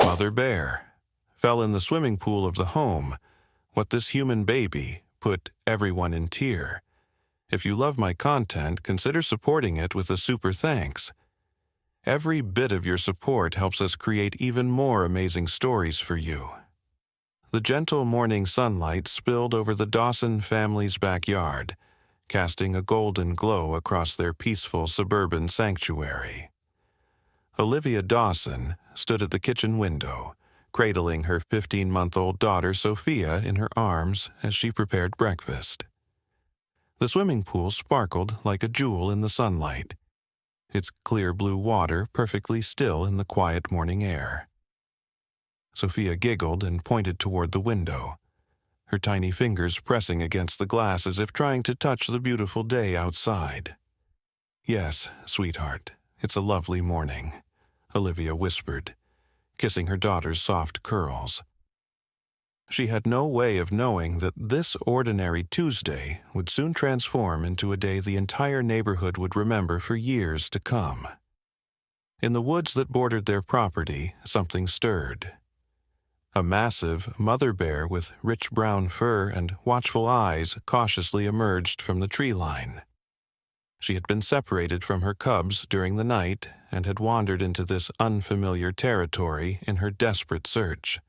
Mother Bear. Fell in the swimming pool of the home. What this human baby put everyone in tear. If you love my content, consider supporting it with a super thanks. Every bit of your support helps us create even more amazing stories for you. The gentle morning sunlight spilled over the Dawson family's backyard, casting a golden glow across their peaceful suburban sanctuary. Olivia Dawson stood at the kitchen window, cradling her 15-month-old daughter Sophia in her arms as she prepared breakfast. The swimming pool sparkled like a jewel in the sunlight, its clear blue water perfectly still in the quiet morning air. Sophia giggled and pointed toward the window, her tiny fingers pressing against the glass as if trying to touch the beautiful day outside. "Yes, sweetheart, it's a lovely morning," Olivia whispered, kissing her daughter's soft curls. She had no way of knowing that this ordinary Tuesday would soon transform into a day the entire neighborhood would remember for years to come. In the woods that bordered their property, something stirred. A massive mother bear with rich brown fur and watchful eyes cautiously emerged from the tree line. She had been separated from her cubs during the night and had wandered into this unfamiliar territory in her desperate search.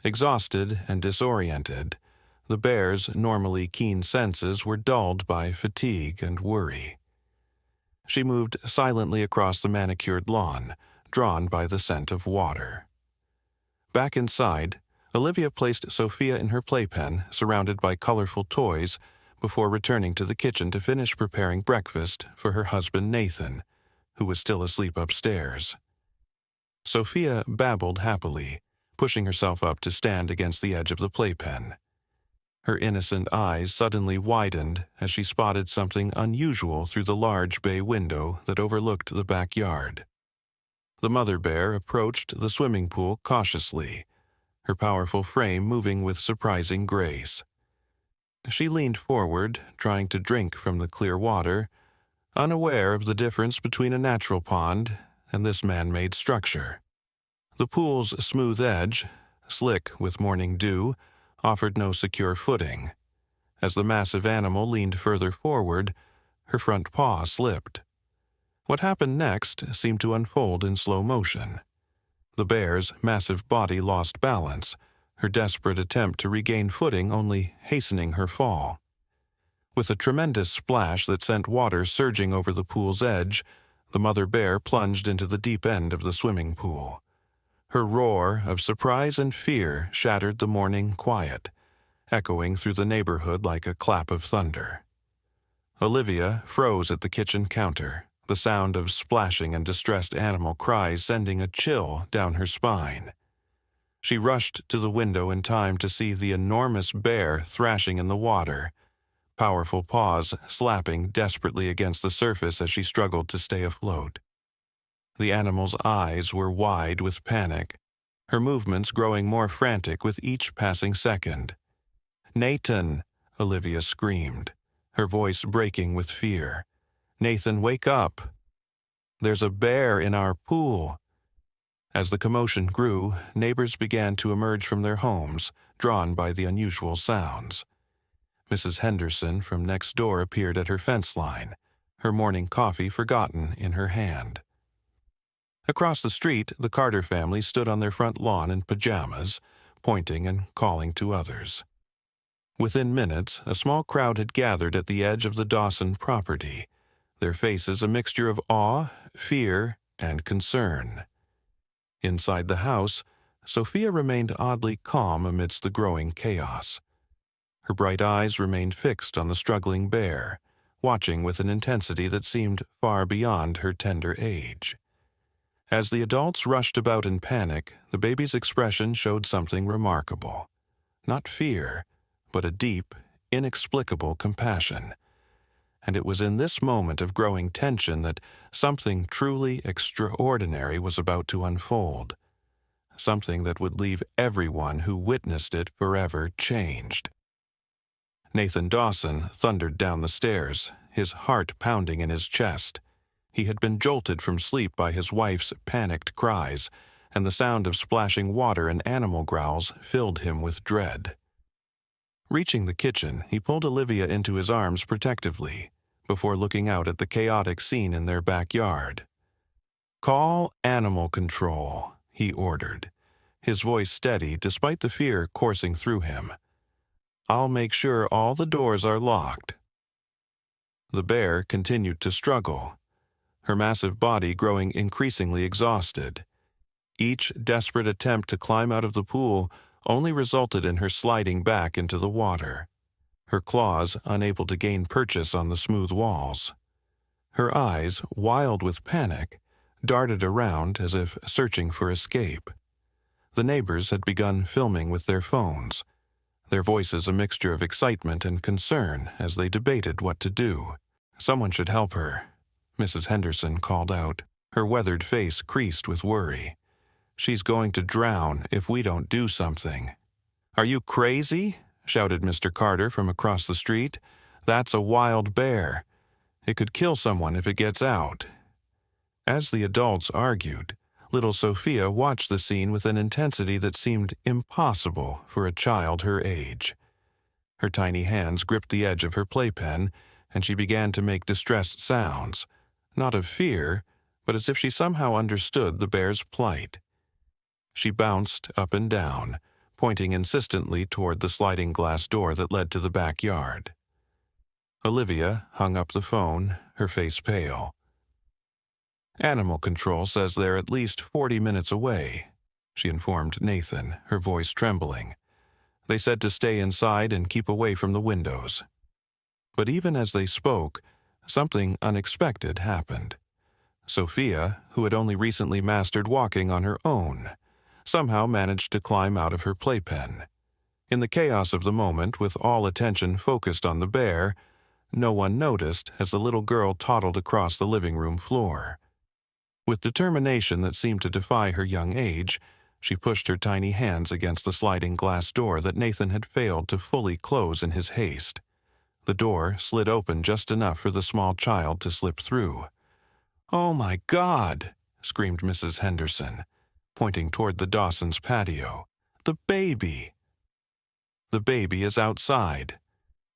Exhausted and disoriented, the bear's normally keen senses were dulled by fatigue and worry. She moved silently across the manicured lawn, drawn by the scent of water. Back inside, Olivia placed Sophia in her playpen, surrounded by colorful toys, before returning to the kitchen to finish preparing breakfast for her husband Nathan, who was still asleep upstairs. Sophia babbled happily, pushing herself up to stand against the edge of the playpen. Her innocent eyes suddenly widened as she spotted something unusual through the large bay window that overlooked the backyard. The mother bear approached the swimming pool cautiously, her powerful frame moving with surprising grace. She leaned forward, trying to drink from the clear water, unaware of the difference between a natural pond and this man-made structure. The pool's smooth edge, slick with morning dew, offered no secure footing. As the massive animal leaned further forward, her front paw slipped. What happened next seemed to unfold in slow motion. The bear's massive body lost balance, her desperate attempt to regain footing only hastening her fall. With a tremendous splash that sent water surging over the pool's edge, the mother bear plunged into the deep end of the swimming pool. Her roar of surprise and fear shattered the morning quiet, echoing through the neighborhood like a clap of thunder. Olivia froze at the kitchen counter, the sound of splashing and distressed animal cries sending a chill down her spine. She rushed to the window in time to see the enormous bear thrashing in the water, powerful paws slapping desperately against the surface as she struggled to stay afloat. The animal's eyes were wide with panic, her movements growing more frantic with each passing second. "Nathan!" Olivia screamed, her voice breaking with fear. "Nathan, wake up! There's a bear in our pool!" As the commotion grew, neighbors began to emerge from their homes, drawn by the unusual sounds. Mrs. Henderson from next door appeared at her fence line, her morning coffee forgotten in her hand. Across the street, the Carter family stood on their front lawn in pajamas, pointing and calling to others. Within minutes, a small crowd had gathered at the edge of the Dawson property, their faces a mixture of awe, fear, and concern. Inside the house, Sophia remained oddly calm amidst the growing chaos. Her bright eyes remained fixed on the struggling bear, watching with an intensity that seemed far beyond her tender age. As the adults rushed about in panic, the baby's expression showed something remarkable. Not fear, but a deep, inexplicable compassion. And it was in this moment of growing tension that something truly extraordinary was about to unfold. Something that would leave everyone who witnessed it forever changed. Nathan Dawson thundered down the stairs, his heart pounding in his chest. He had been jolted from sleep by his wife's panicked cries, and the sound of splashing water and animal growls filled him with dread. Reaching the kitchen, he pulled Olivia into his arms protectively, before looking out at the chaotic scene in their backyard. "Call animal control," he ordered, his voice steady despite the fear coursing through him. "I'll make sure all the doors are locked." The bear continued to struggle, her massive body growing increasingly exhausted. Each desperate attempt to climb out of the pool only resulted in her sliding back into the water, her claws unable to gain purchase on the smooth walls. Her eyes, wild with panic, darted around as if searching for escape. The neighbors had begun filming with their phones, their voices a mixture of excitement and concern as they debated what to do. "Someone should help her," Mrs. Henderson called out, her weathered face creased with worry. "She's going to drown if we don't do something." "Are you crazy?" shouted Mr. Carter from across the street. "That's a wild bear. It could kill someone if it gets out." As the adults argued, little Sophia watched the scene with an intensity that seemed impossible for a child her age. Her tiny hands gripped the edge of her playpen, and she began to make distressed sounds, not of fear, but as if she somehow understood the bear's plight. She bounced up and down, pointing insistently toward the sliding glass door that led to the backyard. Olivia hung up the phone, her face pale. "Animal control says they're at least 40 minutes away," she informed Nathan, her voice trembling. "They said to stay inside and keep away from the windows." But even as they spoke, something unexpected happened. Sophia, who had only recently mastered walking on her own, somehow managed to climb out of her playpen. In the chaos of the moment, with all attention focused on the bear, no one noticed as the little girl toddled across the living room floor. With determination that seemed to defy her young age, she pushed her tiny hands against the sliding glass door that Nathan had failed to fully close in his haste. The door slid open just enough for the small child to slip through. "Oh my God!" screamed Mrs. Henderson, pointing toward the Dawsons' patio. "The baby!" "The baby is outside."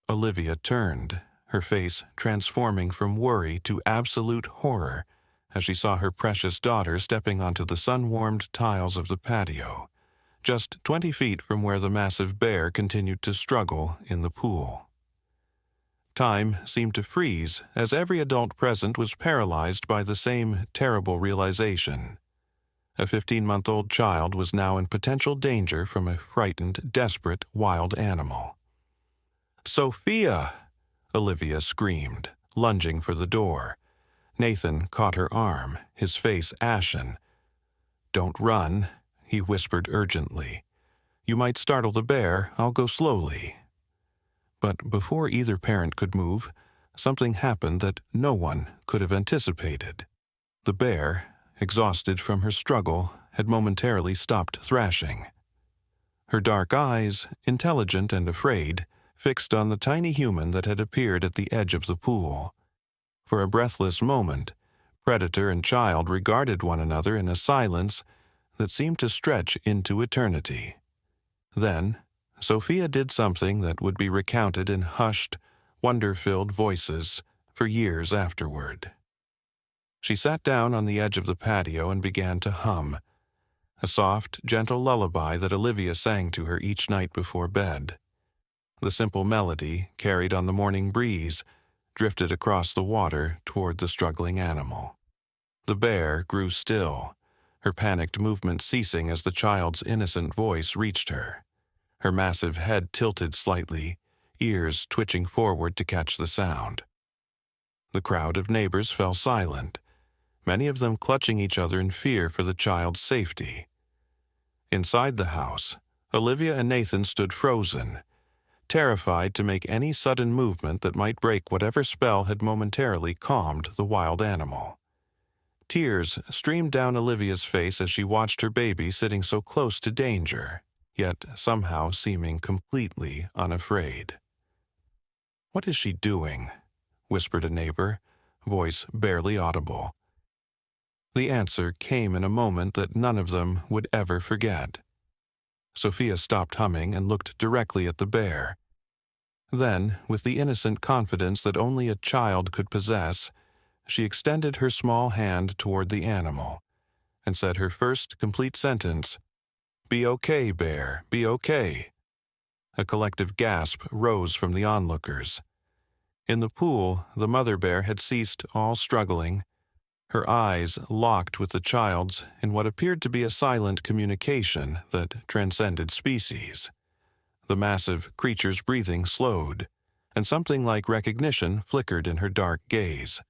Olivia turned, her face transforming from worry to absolute horror as she saw her precious daughter stepping onto the sun-warmed tiles of the patio, just 20 feet from where the massive bear continued to struggle in the pool. Time seemed to freeze as every adult present was paralyzed by the same terrible realization. A 15-month-old child was now in potential danger from a frightened, desperate, wild animal. "Sophia!" Olivia screamed, lunging for the door. Nathan caught her arm, his face ashen. "Don't run," he whispered urgently. "You might startle the bear. I'll go slowly." But before either parent could move, something happened that no one could have anticipated. The bear, exhausted from her struggle, had momentarily stopped thrashing. Her dark eyes, intelligent and afraid, fixed on the tiny human that had appeared at the edge of the pool. For a breathless moment, predator and child regarded one another in a silence that seemed to stretch into eternity. Then, Sophia did something that would be recounted in hushed, wonder-filled voices for years afterward. She sat down on the edge of the patio and began to hum, a soft, gentle lullaby that Olivia sang to her each night before bed. The simple melody, carried on the morning breeze, drifted across the water toward the struggling animal. The bear grew still, her panicked movement ceasing as the child's innocent voice reached her. Her massive head tilted slightly, ears twitching forward to catch the sound. The crowd of neighbors fell silent, many of them clutching each other in fear for the child's safety. Inside the house, Olivia and Nathan stood frozen, terrified to make any sudden movement that might break whatever spell had momentarily calmed the wild animal. Tears streamed down Olivia's face as she watched her baby sitting so close to danger, yet somehow seeming completely unafraid. "What is she doing?" whispered a neighbor, voice barely audible. The answer came in a moment that none of them would ever forget. Sophia stopped humming and looked directly at the bear. Then, with the innocent confidence that only a child could possess, she extended her small hand toward the animal and said her first complete sentence, "Be okay, bear, be okay." A collective gasp rose from the onlookers. In the pool, the mother bear had ceased all struggling, her eyes locked with the child's in what appeared to be a silent communication that transcended species. The massive creature's breathing slowed, and something like recognition flickered in her dark gaze.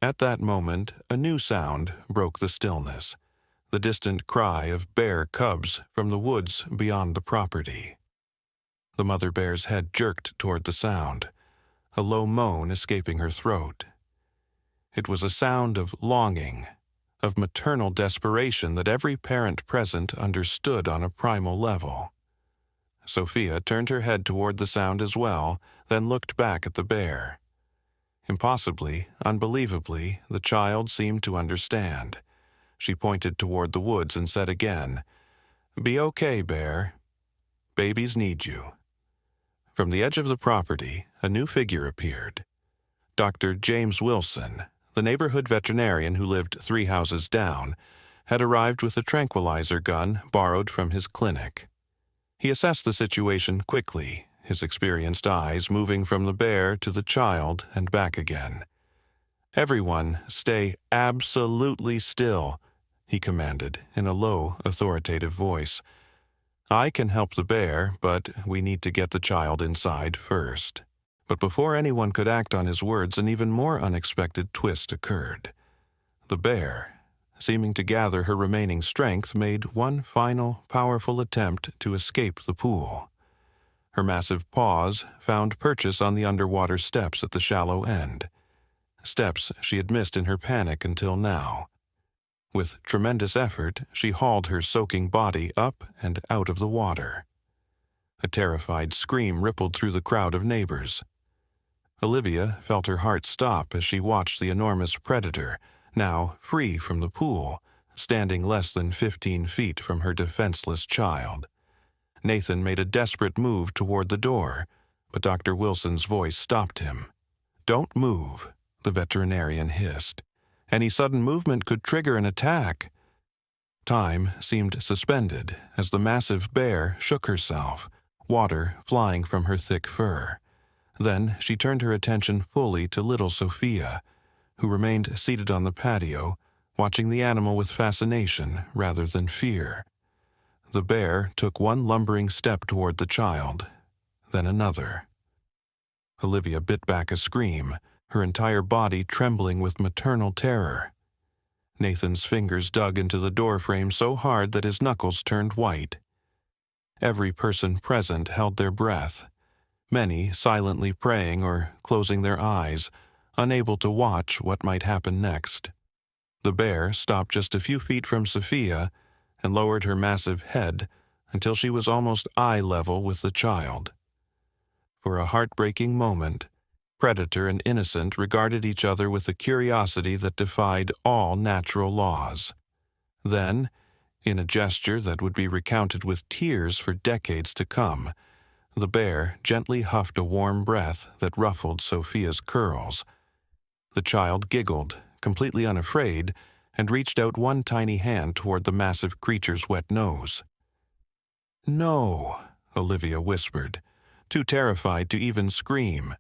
At that moment, a new sound broke the stillness, the distant cry of bear cubs from the woods beyond the property. The mother bear's head jerked toward the sound, a low moan escaping her throat. It was a sound of longing, of maternal desperation that every parent present understood on a primal level. Sophia turned her head toward the sound as well, then looked back at the bear. Impossibly, unbelievably, the child seemed to understand. She pointed toward the woods and said again, "Be okay, bear. Babies need you." From the edge of the property, a new figure appeared. Dr. James Wilson, the neighborhood veterinarian who lived 3 houses down, had arrived with a tranquilizer gun borrowed from his clinic. He assessed the situation quickly, his experienced eyes moving from the bear to the child and back again. "Everyone, stay absolutely still," he commanded in a low, authoritative voice. "I can help the bear, but we need to get the child inside first." But before anyone could act on his words, an even more unexpected twist occurred. The bear, seeming to gather her remaining strength, made one final, powerful attempt to escape the pool. Her massive paws found purchase on the underwater steps at the shallow end, steps she had missed in her panic until now. With tremendous effort, she hauled her soaking body up and out of the water. A terrified scream rippled through the crowd of neighbors. Olivia felt her heart stop as she watched the enormous predator, now free from the pool, standing less than 15 feet from her defenseless child. Nathan made a desperate move toward the door, but Dr. Wilson's voice stopped him. "Don't move," the veterinarian hissed. "Any sudden movement could trigger an attack." Time seemed suspended as the massive bear shook herself, water flying from her thick fur. Then she turned her attention fully to little Sophia, who remained seated on the patio, watching the animal with fascination rather than fear. The bear took one lumbering step toward the child, then another. Olivia bit back a scream, her entire body trembling with maternal terror. Nathan's fingers dug into the doorframe so hard that his knuckles turned white. Every person present held their breath, many silently praying or closing their eyes, unable to watch what might happen next. The bear stopped just a few feet from Sophia and lowered her massive head until she was almost eye level with the child. For a heartbreaking moment, predator and innocent regarded each other with a curiosity that defied all natural laws. Then, in a gesture that would be recounted with tears for decades to come, the bear gently huffed a warm breath that ruffled Sophia's curls. The child giggled, completely unafraid, and reached out one tiny hand toward the massive creature's wet nose. "No," Olivia whispered, too terrified to even scream.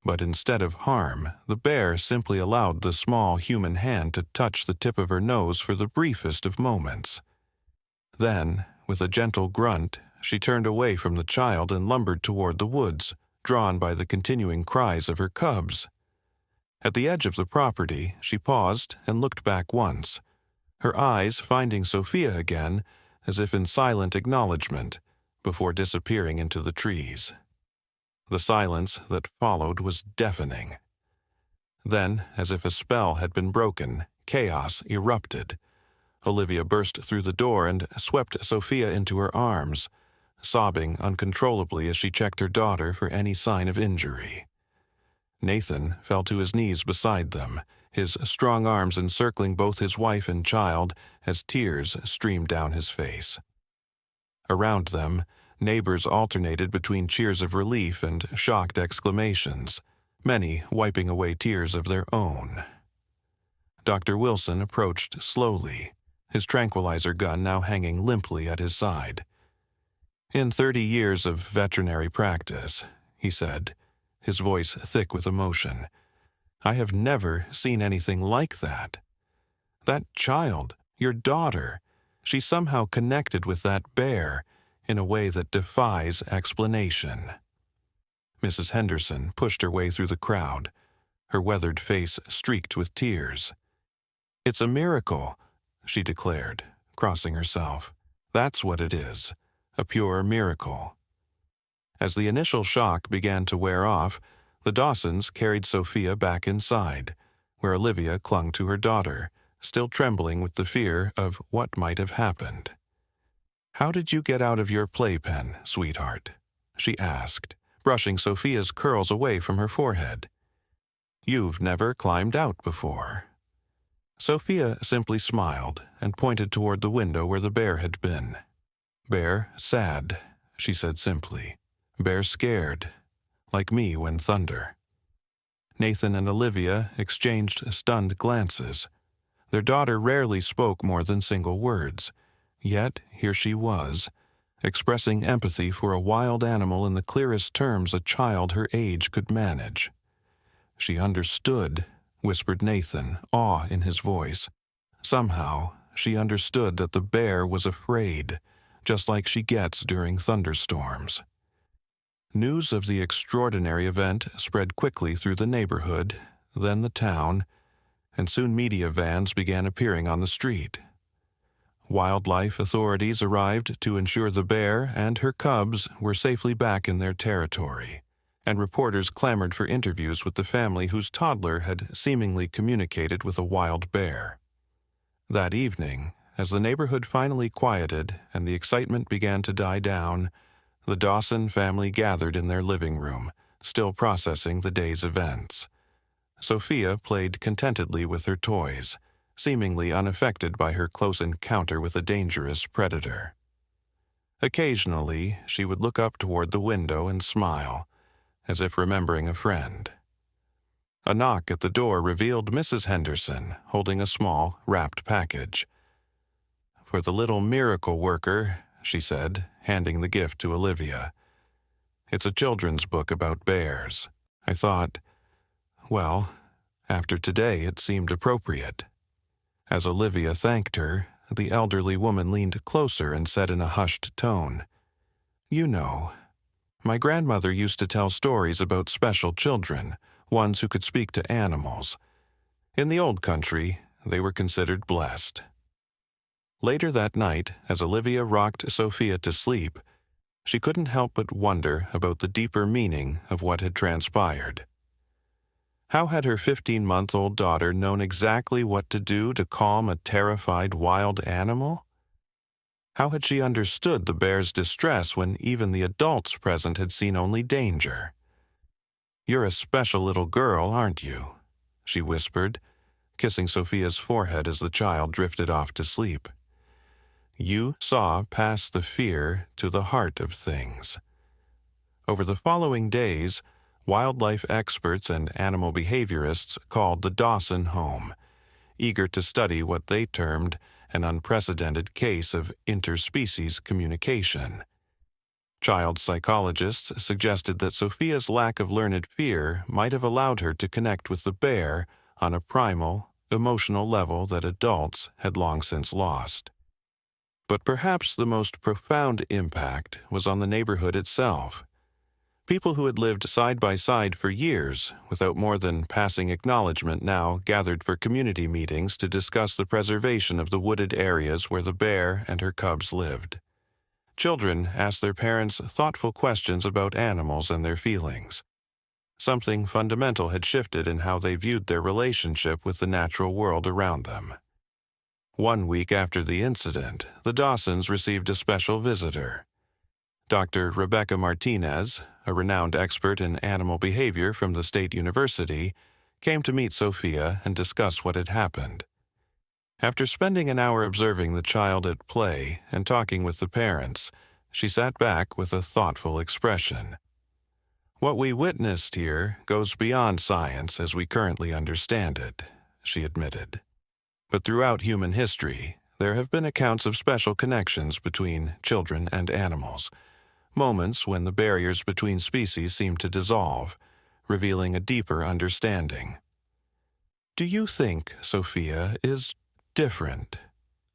But instead of harm, the bear simply allowed the small human hand to touch the tip of her nose for the briefest of moments. Then, with a gentle grunt, she turned away from the child and lumbered toward the woods, drawn by the continuing cries of her cubs. At the edge of the property, she paused and looked back once, her eyes finding Sophia again, as if in silent acknowledgement, before disappearing into the trees. The silence that followed was deafening. Then, as if a spell had been broken, chaos erupted. Olivia burst through the door and swept Sophia into her arms, sobbing uncontrollably as she checked her daughter for any sign of injury. Nathan fell to his knees beside them, his strong arms encircling both his wife and child as tears streamed down his face. Around them, neighbors alternated between cheers of relief and shocked exclamations, many wiping away tears of their own. Dr. Wilson approached slowly, his tranquilizer gun now hanging limply at his side. "In 30 years of veterinary practice," he said, his voice thick with emotion, "I have never seen anything like that. That child, your daughter, she somehow connected with that bear in a way that defies explanation." Mrs. Henderson pushed her way through the crowd, her weathered face streaked with tears. "It's a miracle," she declared, crossing herself. "That's what it is, a pure miracle." As the initial shock began to wear off, the Dawsons carried Sophia back inside, where Olivia clung to her daughter, still trembling with the fear of what might have happened. "How did you get out of your playpen, sweetheart?" she asked, brushing Sophia's curls away from her forehead. "You've never climbed out before." Sophia simply smiled and pointed toward the window where the bear had been. "Bear sad," she said simply. "Bear scared, like me when thunder." Nathan and Olivia exchanged stunned glances. Their daughter rarely spoke more than single words, yet here she was, expressing empathy for a wild animal in the clearest terms a child her age could manage. "She understood," whispered Nathan, awe in his voice. Somehow, she understood that the bear was afraid, just like she gets during thunderstorms. News of the extraordinary event spread quickly through the neighborhood, then the town, and soon media vans began appearing on the street. Wildlife authorities arrived to ensure the bear and her cubs were safely back in their territory, and reporters clamored for interviews with the family whose toddler had seemingly communicated with a wild bear. That evening, as the neighborhood finally quieted and the excitement began to die down, the Dawson family gathered in their living room, still processing the day's events. Sophia played contentedly with her toys, seemingly unaffected by her close encounter with a dangerous predator. Occasionally, she would look up toward the window and smile, as if remembering a friend. A knock at the door revealed Mrs. Henderson holding a small, wrapped package. "For the little miracle worker," she said, handing the gift to Olivia. "It's a children's book about bears. I thought, well, after today it seemed appropriate." As Olivia thanked her, the elderly woman leaned closer and said in a hushed tone, "You know, my grandmother used to tell stories about special children, ones who could speak to animals. In the old country, they were considered blessed." Later that night, as Olivia rocked Sophia to sleep, she couldn't help but wonder about the deeper meaning of what had transpired. How had her 15-month-old daughter known exactly what to do to calm a terrified wild animal? How had she understood the bear's distress when even the adults present had seen only danger? "You're a special little girl, aren't you?" she whispered, kissing Sophia's forehead as the child drifted off to sleep. "You saw past the fear to the heart of things." Over the following days, wildlife experts and animal behaviorists called the Dawson home, eager to study what they termed an unprecedented case of interspecies communication. Child psychologists suggested that Sophia's lack of learned fear might have allowed her to connect with the bear on a primal, emotional level that adults had long since lost. But perhaps the most profound impact was on the neighborhood itself. People who had lived side by side for years, without more than passing acknowledgement, now gathered for community meetings to discuss the preservation of the wooded areas where the bear and her cubs lived. Children asked their parents thoughtful questions about animals and their feelings. Something fundamental had shifted in how they viewed their relationship with the natural world around them. 1 week after the incident, the Dawsons received a special visitor. Dr. Rebecca Martinez, a renowned expert in animal behavior from the State University, came to meet Sophia and discuss what had happened. After spending an hour observing the child at play and talking with the parents, she sat back with a thoughtful expression. "What we witnessed here goes beyond science as we currently understand it," she admitted. "But throughout human history, there have been accounts of special connections between children and animals, moments when the barriers between species seem to dissolve, revealing a deeper understanding." "Do you think Sophia is different?"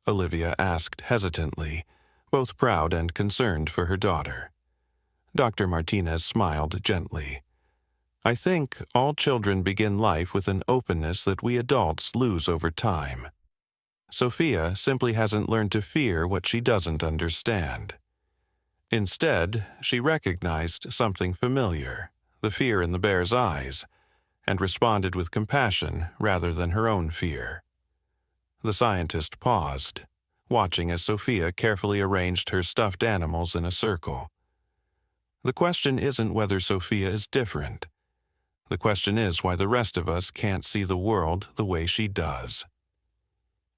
Olivia asked hesitantly, both proud and concerned for her daughter. Dr. Martinez smiled gently. "I think all children begin life with an openness that we adults lose over time. Sophia simply hasn't learned to fear what she doesn't understand. Instead, she recognized something familiar, the fear in the bear's eyes, and responded with compassion rather than her own fear." The scientist paused, watching as Sophia carefully arranged her stuffed animals in a circle. "The question isn't whether Sophia is different. The question is why the rest of us can't see the world the way she does."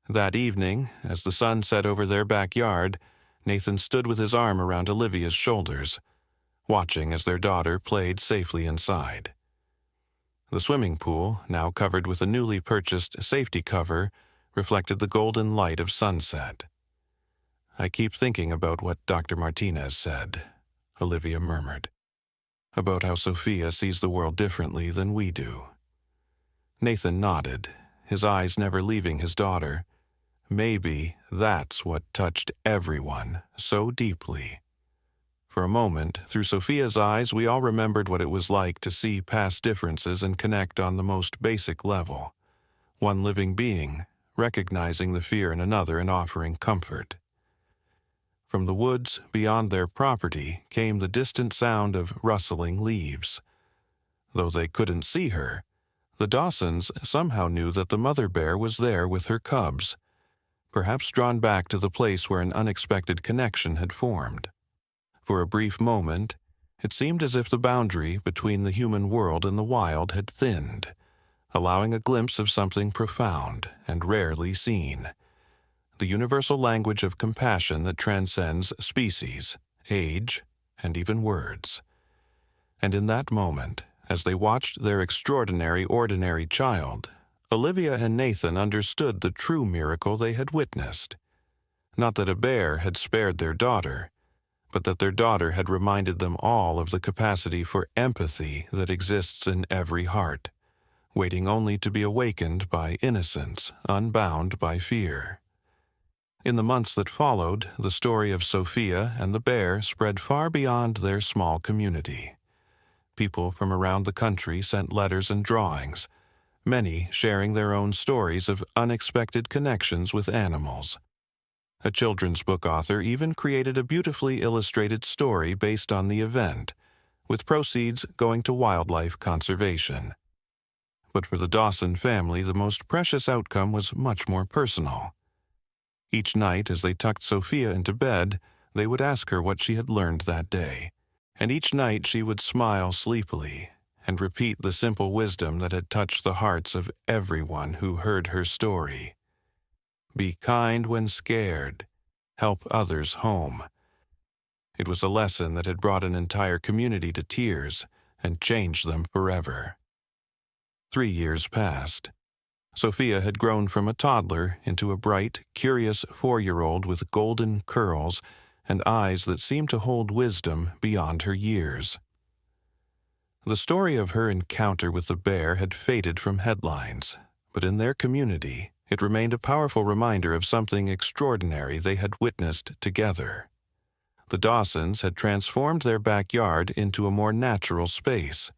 That evening, as the sun set over their backyard, Nathan stood with his arm around Olivia's shoulders, watching as their daughter played safely inside. The swimming pool, now covered with a newly purchased safety cover, reflected the golden light of sunset. "I keep thinking about what Dr. Martinez said," Olivia murmured, "about how Sophia sees the world differently than we do." Nathan nodded, his eyes never leaving his daughter. Maybe that's what touched everyone so deeply. For a moment, through Sophia's eyes, we all remembered what it was like to see past differences and connect on the most basic level. One living being, recognizing the fear in another and offering comfort. From the woods beyond their property came the distant sound of rustling leaves. Though they couldn't see her, the Dawsons somehow knew that the mother bear was there with her cubs, perhaps drawn back to the place where an unexpected connection had formed. For a brief moment, it seemed as if the boundary between the human world and the wild had thinned, allowing a glimpse of something profound and rarely seen. The universal language of compassion that transcends species, age, and even words. And in that moment, as they watched their extraordinary ordinary child, Olivia and Nathan understood the true miracle they had witnessed. Not that a bear had spared their daughter, but that their daughter had reminded them all of the capacity for empathy that exists in every heart, waiting only to be awakened by innocence, unbound by fear. In the months that followed, the story of Sophia and the bear spread far beyond their small community. People from around the country sent letters and drawings, many sharing their own stories of unexpected connections with animals. A children's book author even created a beautifully illustrated story based on the event, with proceeds going to wildlife conservation. But for the Dawson family, the most precious outcome was much more personal. Each night, as they tucked Sophia into bed, they would ask her what she had learned that day, and each night she would smile sleepily and repeat the simple wisdom that had touched the hearts of everyone who heard her story. Be kind when scared. Help others home. It was a lesson that had brought an entire community to tears and changed them forever. 3 years passed. Sophia had grown from a toddler into a bright, curious 4-year-old with golden curls and eyes that seemed to hold wisdom beyond her years. The story of her encounter with the bear had faded from headlines, but in their community, it remained a powerful reminder of something extraordinary they had witnessed together. The Dawsons had transformed their backyard into a more natural space,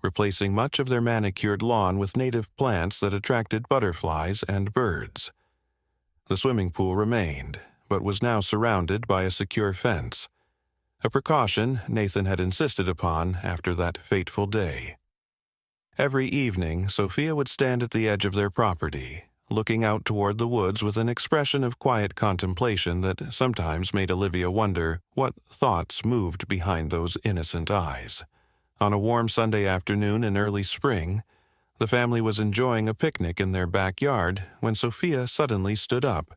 replacing much of their manicured lawn with native plants that attracted butterflies and birds. The swimming pool remained, but was now surrounded by a secure fence, a precaution Nathan had insisted upon after that fateful day. Every evening, Sophia would stand at the edge of their property, looking out toward the woods with an expression of quiet contemplation that sometimes made Olivia wonder what thoughts moved behind those innocent eyes. On a warm Sunday afternoon in early spring, The family was enjoying a picnic in their backyard when Sophia suddenly stood up,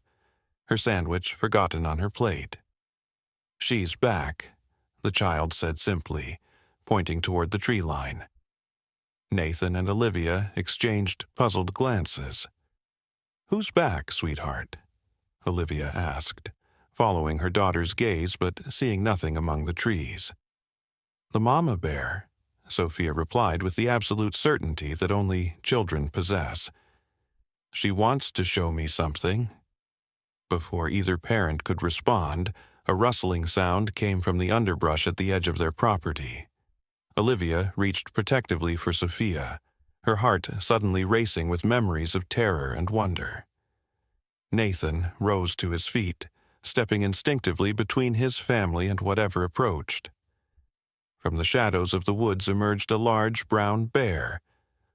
her sandwich forgotten on her plate. "She's back," the child said simply, pointing toward the tree line. Nathan and Olivia exchanged puzzled glances. "Who's back, sweetheart?" Olivia asked, following her daughter's gaze but seeing nothing among the trees. "The mama bear," Sophia replied with the absolute certainty that only children possess. "She wants to show me something." Before either parent could respond, a rustling sound came from the underbrush at the edge of their property. Olivia reached protectively for Sophia, her heart suddenly racing with memories of terror and wonder. Nathan rose to his feet, stepping instinctively between his family and whatever approached. From the shadows of the woods emerged a large brown bear,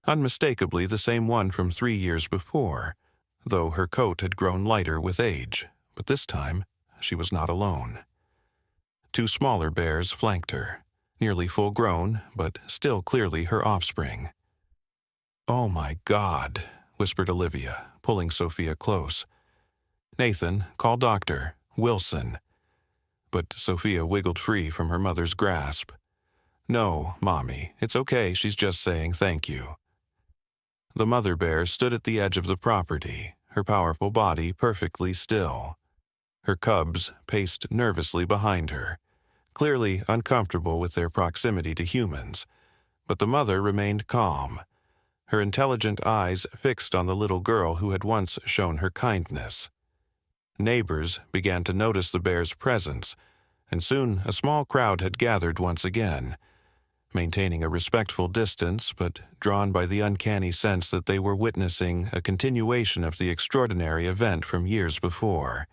unmistakably the same one from 3 years before, though her coat had grown lighter with age, but this time she was not alone. 2 smaller bears flanked her, nearly full-grown, but still clearly her offspring. "Oh my God," whispered Olivia, pulling Sophia close. "Nathan, call Dr. Wilson." But Sophia wiggled free from her mother's grasp. "No, Mommy, it's okay, she's just saying thank you." The mother bear stood at the edge of the property, her powerful body perfectly still. Her cubs paced nervously behind her, clearly uncomfortable with their proximity to humans, but the mother remained calm, her intelligent eyes fixed on the little girl who had once shown her kindness. Neighbors began to notice the bear's presence, and soon a small crowd had gathered once again, maintaining a respectful distance but drawn by the uncanny sense that they were witnessing a continuation of the extraordinary event from years before.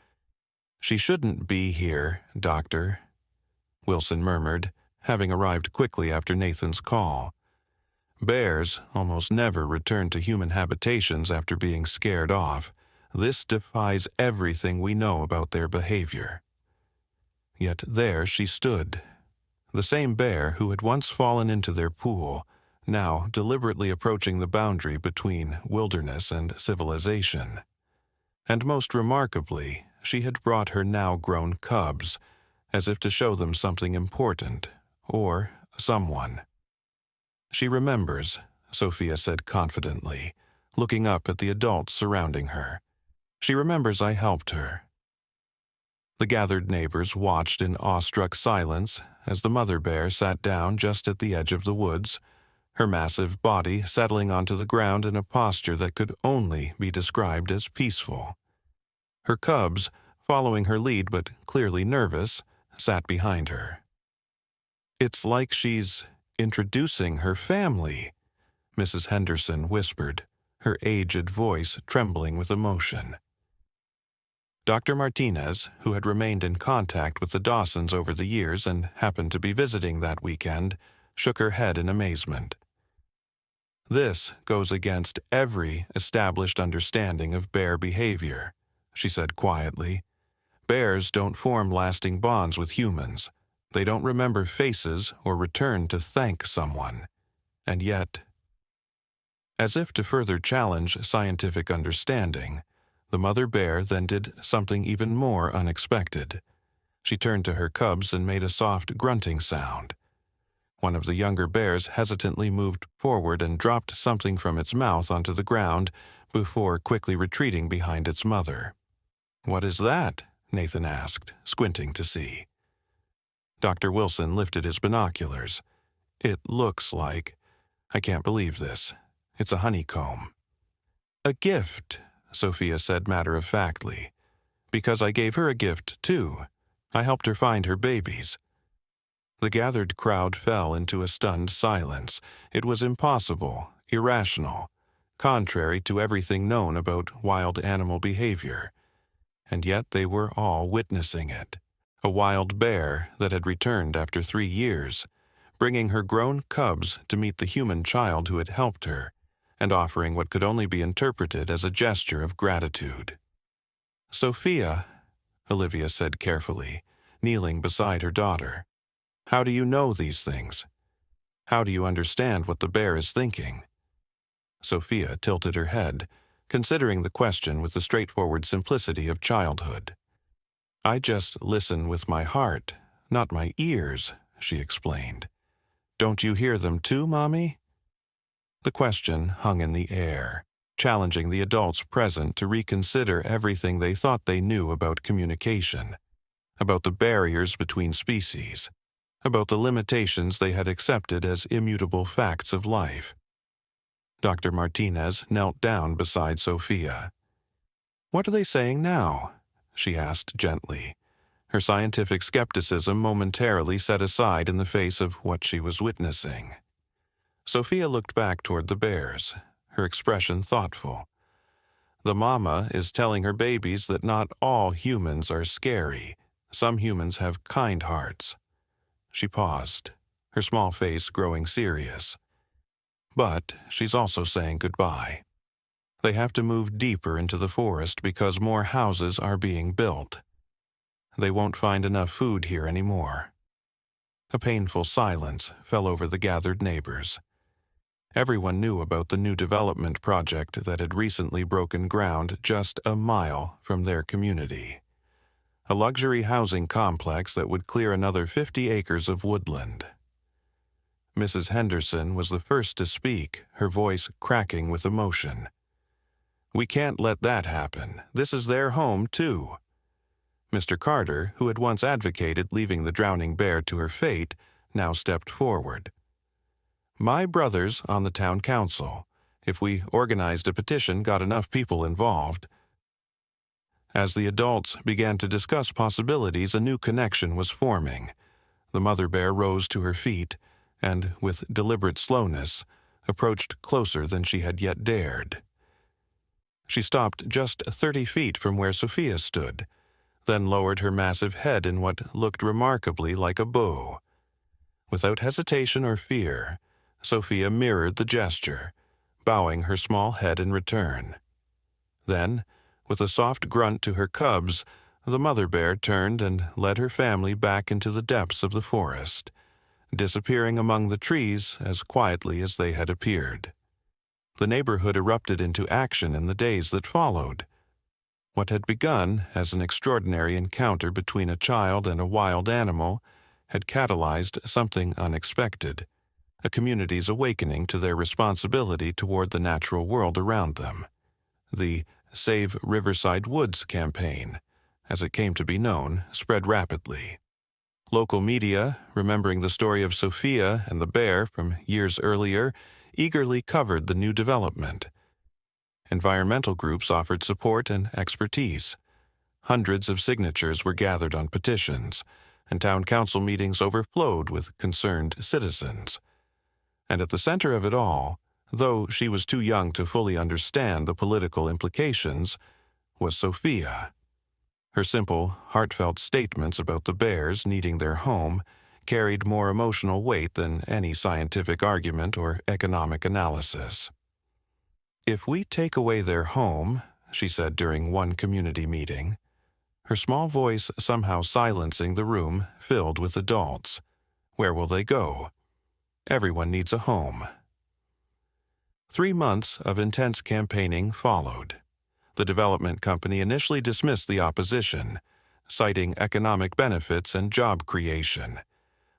"She shouldn't be here, Doctor," Wilson murmured, having arrived quickly after Nathan's call. Bears almost never return to human habitations after being scared off. This defies everything we know about their behavior. Yet there she stood, the same bear who had once fallen into their pool, now deliberately approaching the boundary between wilderness and civilization. And most remarkably, she had brought her now-grown cubs, as if to show them something important, or someone. "She remembers," Sophia said confidently, looking up at the adults surrounding her. "She remembers I helped her." The gathered neighbors watched in awestruck silence as the mother bear sat down just at the edge of the woods, her massive body settling onto the ground in a posture that could only be described as peaceful. Her cubs, following her lead but clearly nervous, sat behind her. "It's like she's introducing her family," Mrs. Henderson whispered, her aged voice trembling with emotion. Dr. Martinez, who had remained in contact with the Dawsons over the years and happened to be visiting that weekend, shook her head in amazement. "This goes against every established understanding of bear behavior," she said quietly. "Bears don't form lasting bonds with humans. They don't remember faces or return to thank someone. And yet..." As if to further challenge scientific understanding, the mother bear then did something even more unexpected. She turned to her cubs and made a soft grunting sound. One of the younger bears hesitantly moved forward and dropped something from its mouth onto the ground before quickly retreating behind its mother. "What is that?" Nathan asked, squinting to see. Dr. Wilson lifted his binoculars. "It looks like... I can't believe this. It's a honeycomb." "A gift," Sophia said matter-of-factly. "Because I gave her a gift, too. I helped her find her babies." The gathered crowd fell into a stunned silence. It was impossible, irrational, contrary to everything known about wild animal behavior. And yet they were all witnessing it. A wild bear that had returned after 3 years, bringing her grown cubs to meet the human child who had helped her, and offering what could only be interpreted as a gesture of gratitude. "Sophia," Olivia said carefully, kneeling beside her daughter, "how do you know these things? How do you understand what the bear is thinking?" Sophia tilted her head, considering the question with the straightforward simplicity of childhood. I just listen with my heart, not my ears, she explained. Don't you hear them too, Mommy? The question hung in the air, challenging the adults present to reconsider everything they thought they knew about communication, about the barriers between species, about the limitations they had accepted as immutable facts of life. Dr. Martinez knelt down beside Sophia. What are they saying now? She asked gently, her scientific skepticism momentarily set aside in the face of what she was witnessing. Sophia looked back toward the bears, her expression thoughtful. The mama is telling her babies that not all humans are scary. Some humans have kind hearts. She paused, her small face growing serious. But she's also saying goodbye. They have to move deeper into the forest because more houses are being built. They won't find enough food here anymore. A painful silence fell over the gathered neighbors. Everyone knew about the new development project that had recently broken ground just a mile from their community. A luxury housing complex that would clear another 50 acres of woodland. Mrs. Henderson was the first to speak, her voice cracking with emotion. We can't let that happen. This is their home, too. Mr. Carter, who had once advocated leaving the drowning bear to her fate, now stepped forward. My brother's on the town council. If we organized a petition, got enough people involved. As the adults began to discuss possibilities, a new connection was forming. The mother bear rose to her feet and, with deliberate slowness, approached closer than she had yet dared. She stopped just 30 feet from where Sophia stood, then lowered her massive head in what looked remarkably like a bow. Without hesitation or fear, Sophia mirrored the gesture, bowing her small head in return. Then, with a soft grunt to her cubs, the mother bear turned and led her family back into the depths of the forest, disappearing among the trees as quietly as they had appeared. The neighborhood erupted into action in the days that followed. What had begun as an extraordinary encounter between a child and a wild animal had catalyzed something unexpected, a community's awakening to their responsibility toward the natural world around them. The Save Riverside Woods campaign, as it came to be known, spread rapidly. Local media, remembering the story of Sophia and the bear from years earlier, eagerly covered the new development. Environmental groups offered support and expertise. Hundreds of signatures were gathered on petitions, and town council meetings overflowed with concerned citizens. And at the center of it all, though she was too young to fully understand the political implications, was Sophia. Her simple, heartfelt statements about the bears needing their home carried more emotional weight than any scientific argument or economic analysis. If we take away their home, she said during one community meeting, her small voice somehow silencing the room filled with adults, where will they go? Everyone needs a home. 3 months of intense campaigning followed. The development company initially dismissed the opposition, citing economic benefits and job creation.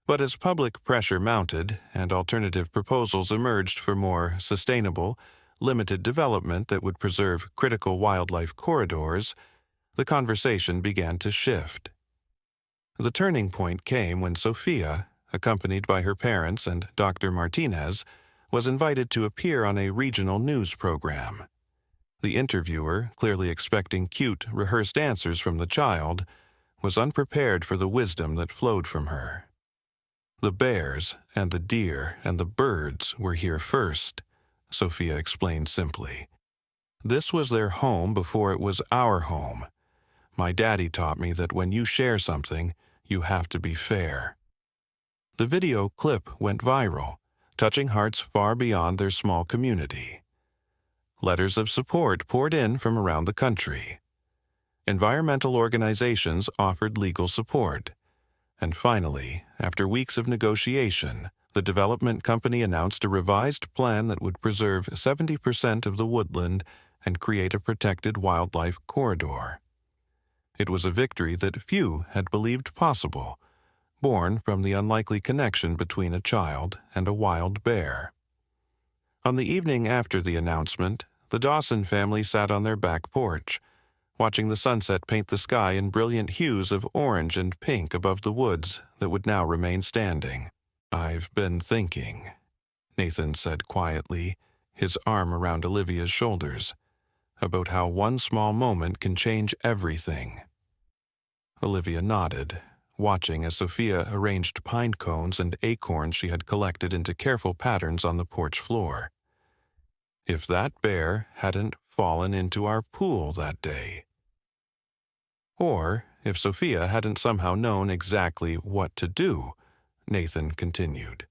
But as public pressure mounted and alternative proposals emerged for more sustainable, limited development that would preserve critical wildlife corridors, the conversation began to shift. The turning point came when Sophia, accompanied by her parents and Dr. Martinez, was invited to appear on a regional news program. The interviewer, clearly expecting cute, rehearsed answers from the child, was unprepared for the wisdom that flowed from her. The bears and the deer and the birds were here first, Sophia explained simply. This was their home before it was our home. My daddy taught me that when you share something, you have to be fair. The video clip went viral, touching hearts far beyond their small community. Letters of support poured in from around the country. Environmental organizations offered legal support. And finally, after weeks of negotiation, The development company announced a revised plan that would preserve 70% of the woodland and create a protected wildlife corridor. It was a victory that few had believed possible, born from the unlikely connection between a child and a wild bear. On the evening after the announcement, the Dawson family sat on their back porch, watching the sunset paint the sky in brilliant hues of orange and pink above the woods that would now remain standing. "I've been thinking," Nathan said quietly, his arm around Olivia's shoulders, "about how one small moment can change everything." Olivia nodded, watching as Sophia arranged pine cones and acorns she had collected into careful patterns on the porch floor. If that bear hadn't fallen into our pool that day. Or if Sophia hadn't somehow known exactly what to do, Nathan continued,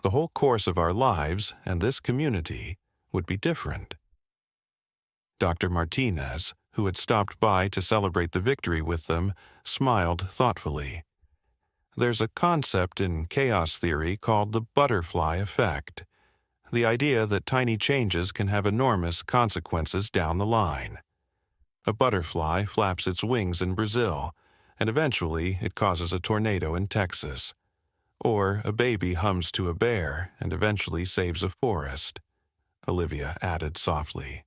the whole course of our lives and this community would be different. Dr. Martinez, who had stopped by to celebrate the victory with them, smiled thoughtfully. There's a concept in chaos theory called the butterfly effect, the idea that tiny changes can have enormous consequences down the line. A butterfly flaps its wings in Brazil, and eventually it causes a tornado in Texas. Or a baby hums to a bear and eventually saves a forest, Olivia added softly.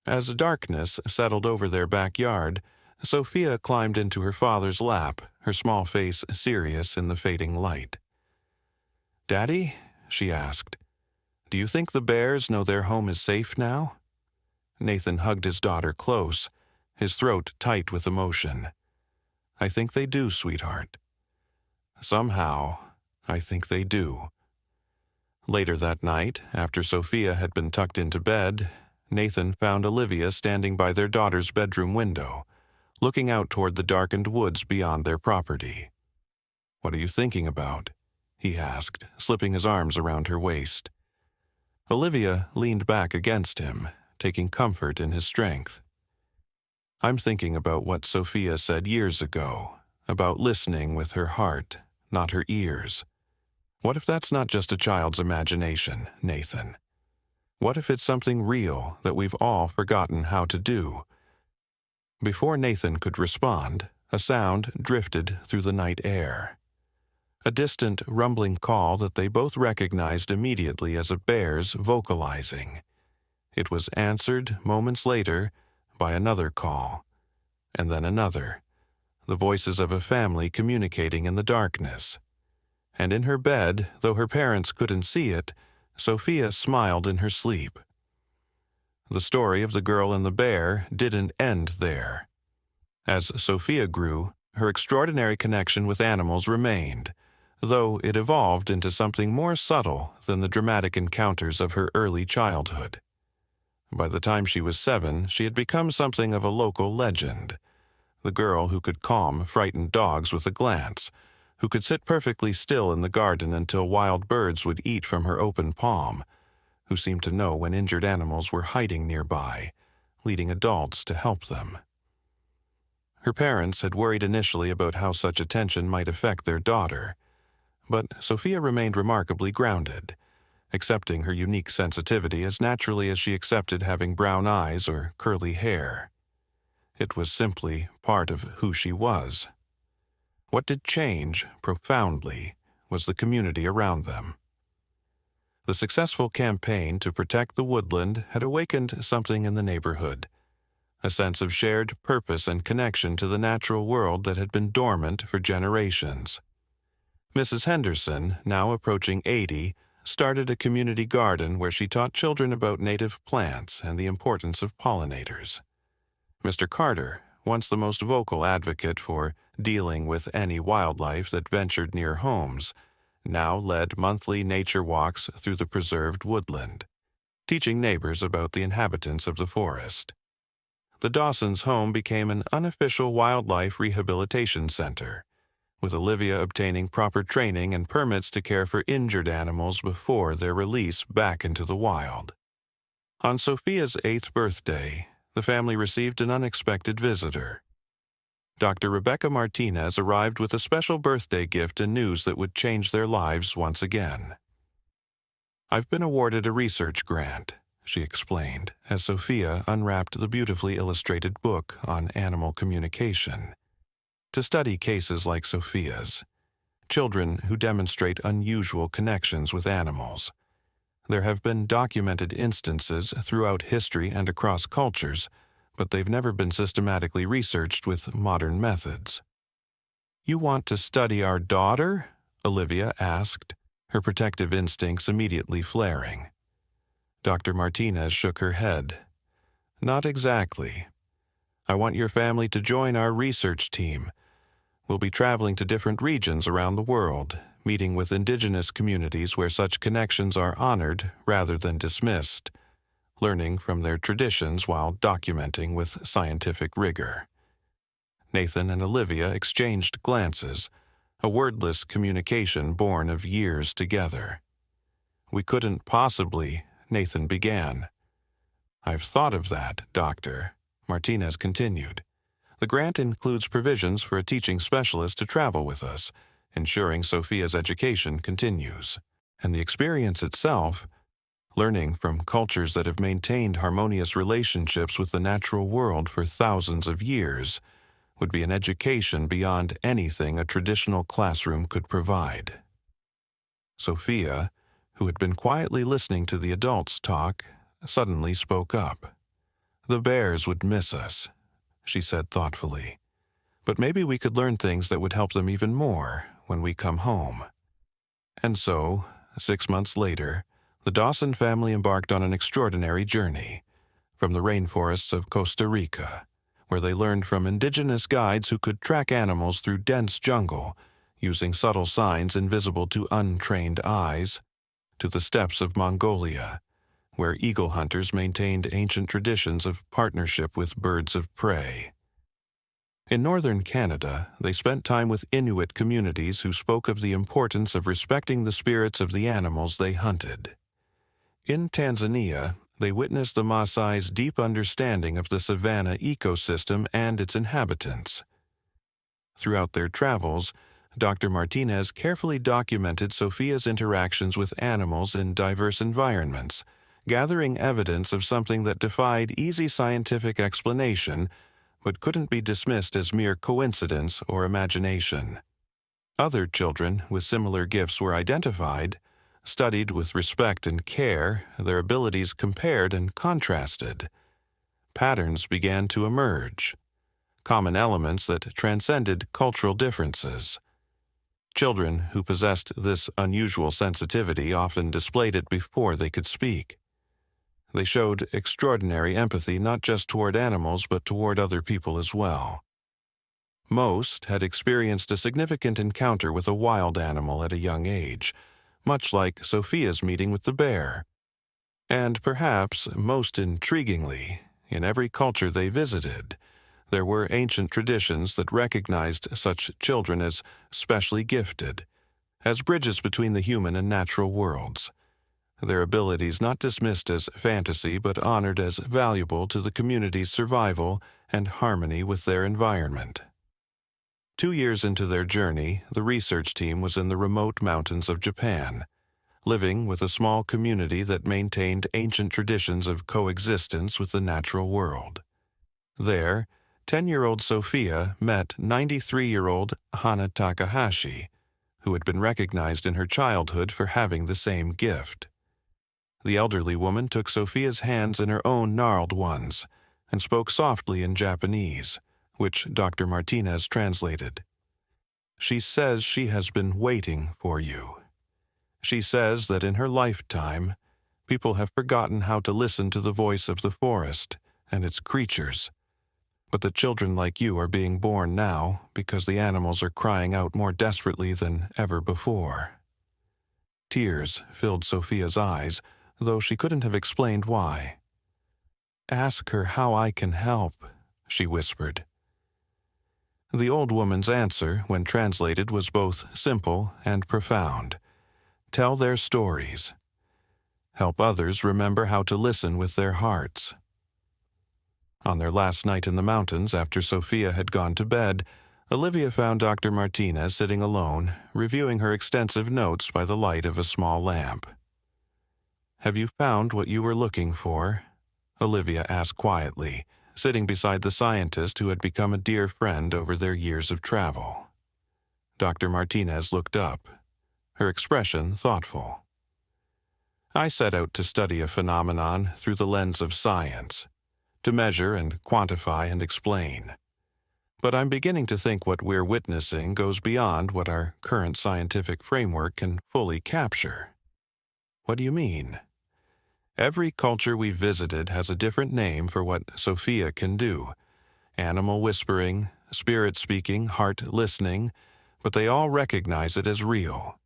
As darkness settled over their backyard, Sophia climbed into her father's lap, her small face serious in the fading light. "Daddy," she asked, "do you think the bears know their home is safe now?" Nathan hugged his daughter close, his throat tight with emotion. "I think they do, sweetheart. Somehow, I think they do." Later that night, after Sophia had been tucked into bed, Nathan found Olivia standing by their daughter's bedroom window, looking out toward the darkened woods beyond their property. "What are you thinking about?" he asked, slipping his arms around her waist. Olivia leaned back against him, taking comfort in his strength. "I'm thinking about what Sophia said years ago, about listening with her heart, not her ears. What if that's not just a child's imagination, Nathan? What if it's something real that we've all forgotten how to do?" Before Nathan could respond, a sound drifted through the night air. A distant, rumbling call that they both recognized immediately as a bear's vocalizing. It was answered moments later by another call, and then another, the voices of a family communicating in the darkness. And in her bed, though her parents couldn't see it, Sophia smiled in her sleep. The story of the girl and the bear didn't end there. As Sophia grew, her extraordinary connection with animals remained, though it evolved into something more subtle than the dramatic encounters of her early childhood. By the time she was 7, she had become something of a local legend. The girl who could calm frightened dogs with a glance, who could sit perfectly still in the garden until wild birds would eat from her open palm, who seemed to know when injured animals were hiding nearby, leading adults to help them. Her parents had worried initially about how such attention might affect their daughter, but Sophia remained remarkably grounded, accepting her unique sensitivity as naturally as she accepted having brown eyes or curly hair. It was simply part of who she was. What did change, profoundly, was the community around them. The successful campaign to protect the woodland had awakened something in the neighborhood, a sense of shared purpose and connection to the natural world that had been dormant for generations. Mrs. Henderson, now approaching 80, started a community garden where she taught children about native plants and the importance of pollinators. Mr. Carter, once the most vocal advocate for dealing with any wildlife that ventured near homes, now led monthly nature walks through the preserved woodland, teaching neighbors about the inhabitants of the forest. The Dawsons' home became an unofficial wildlife rehabilitation center, with Olivia obtaining proper training and permits to care for injured animals before their release back into the wild. On Sophia's 8th birthday, the family received an unexpected visitor. Dr. Rebecca Martinez arrived with a special birthday gift and news that would change their lives once again. "I've been awarded a research grant," she explained, as Sophia unwrapped the beautifully illustrated book on animal communication, "to study cases like Sophia's, children who demonstrate unusual connections with animals. There have been documented instances throughout history and across cultures, but they've never been systematically researched with modern methods." "You want to study our daughter?" Olivia asked, her protective instincts immediately flaring. Dr. Martinez shook her head. "Not exactly. I want your family to join our research team. We'll be traveling to different regions around the world, meeting with indigenous communities where such connections are honored rather than dismissed, learning from their traditions while documenting with scientific rigor." Nathan and Olivia exchanged glances, a wordless communication born of years together. "We couldn't possibly," Nathan began. "I've thought of that, Doctor," Martinez continued. "The grant includes provisions for a teaching specialist to travel with us, ensuring Sophia's education continues. And the experience itself, learning from cultures that have maintained harmonious relationships with the natural world for thousands of years, would be an education beyond anything a traditional classroom could provide." Sophia, who had been quietly listening to the adults talk, suddenly spoke up. "The bears would miss us," she said thoughtfully. "But maybe we could learn things that would help them even more when we come home." And so, 6 months later, the Dawson family embarked on an extraordinary journey from the rainforests of Costa Rica, where they learned from indigenous guides who could track animals through dense jungle, using subtle signs invisible to untrained eyes, to the steppes of Mongolia, where eagle hunters maintained ancient traditions of partnership with birds of prey. In northern Canada, they spent time with Inuit communities who spoke of the importance of respecting the spirits of the animals they hunted. In Tanzania, they witnessed the Maasai's deep understanding of the savanna ecosystem and its inhabitants. Throughout their travels, Dr. Martinez carefully documented Sophia's interactions with animals in diverse environments, gathering evidence of something that defied easy scientific explanation but couldn't be dismissed as mere coincidence or imagination. Other children with similar gifts were identified, studied with respect and care, their abilities compared and contrasted. Patterns began to emerge, common elements that transcended cultural differences. Children who possessed this unusual sensitivity often displayed it before they could speak. They showed extraordinary empathy not just toward animals but toward other people as well. Most had experienced a significant encounter with a wild animal at a young age, much like Sophia's meeting with the bear. And perhaps most intriguingly, in every culture they visited, there were ancient traditions that recognized such children as specially gifted, as bridges between the human and natural worlds, their abilities not dismissed as fantasy but honored as valuable to the community's survival and harmony with their environment. 2 years into their journey, the research team was in the remote mountains of Japan, living with a small community that maintained ancient traditions of coexistence with the natural world. There, 10-year-old Sophia met 93-year-old Hana Takahashi, who had been recognized in her childhood for having the same gift. The elderly woman took Sophia's hands in her own gnarled ones and spoke softly in Japanese, which Dr. Martinez translated. "She says she has been waiting for you. She says that in her lifetime, people have forgotten how to listen to the voice of the forest and its creatures, but that children like you are being born now because the animals are crying out more desperately than ever before." Tears filled Sophia's eyes, though she couldn't have explained why. "Ask her how I can help," she whispered. The old woman's answer, when translated, was both simple and profound. Tell their stories. Help others remember how to listen with their hearts. On their last night in the mountains after Sophia had gone to bed, Olivia found Dr. Martinez sitting alone, reviewing her extensive notes by the light of a small lamp. "Have you found what you were looking for?" Olivia asked quietly, sitting beside the scientist who had become a dear friend over their years of travel. Dr. Martinez looked up, her expression thoughtful. "I set out to study a phenomenon through the lens of science, to measure and quantify and explain. But I'm beginning to think what we're witnessing goes beyond what our current scientific framework can fully capture." "What do you mean?" "Every culture we've visited has a different name for what Sophia can do. Animal whispering, spirit speaking, heart listening, but they all recognize it as real.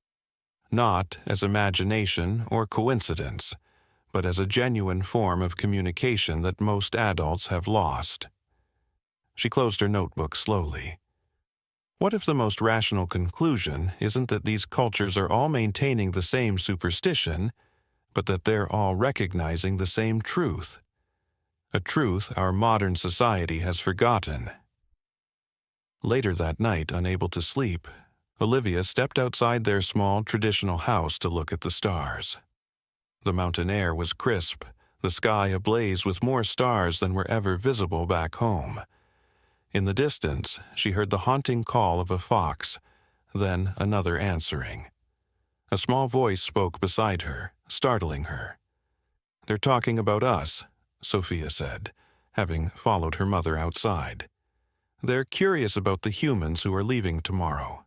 Not as imagination or coincidence, but as a genuine form of communication that most adults have lost." She closed her notebook slowly. "What if the most rational conclusion isn't that these cultures are all maintaining the same superstition, but that they're all recognizing the same truth? A truth our modern society has forgotten." Later that night, unable to sleep, Olivia stepped outside their small traditional house to look at the stars. The mountain air was crisp, the sky ablaze with more stars than were ever visible back home. In the distance, she heard the haunting call of a fox, then another answering. A small voice spoke beside her, startling her. "They're talking about us," Sophia said, having followed her mother outside. "They're curious about the humans who are leaving tomorrow."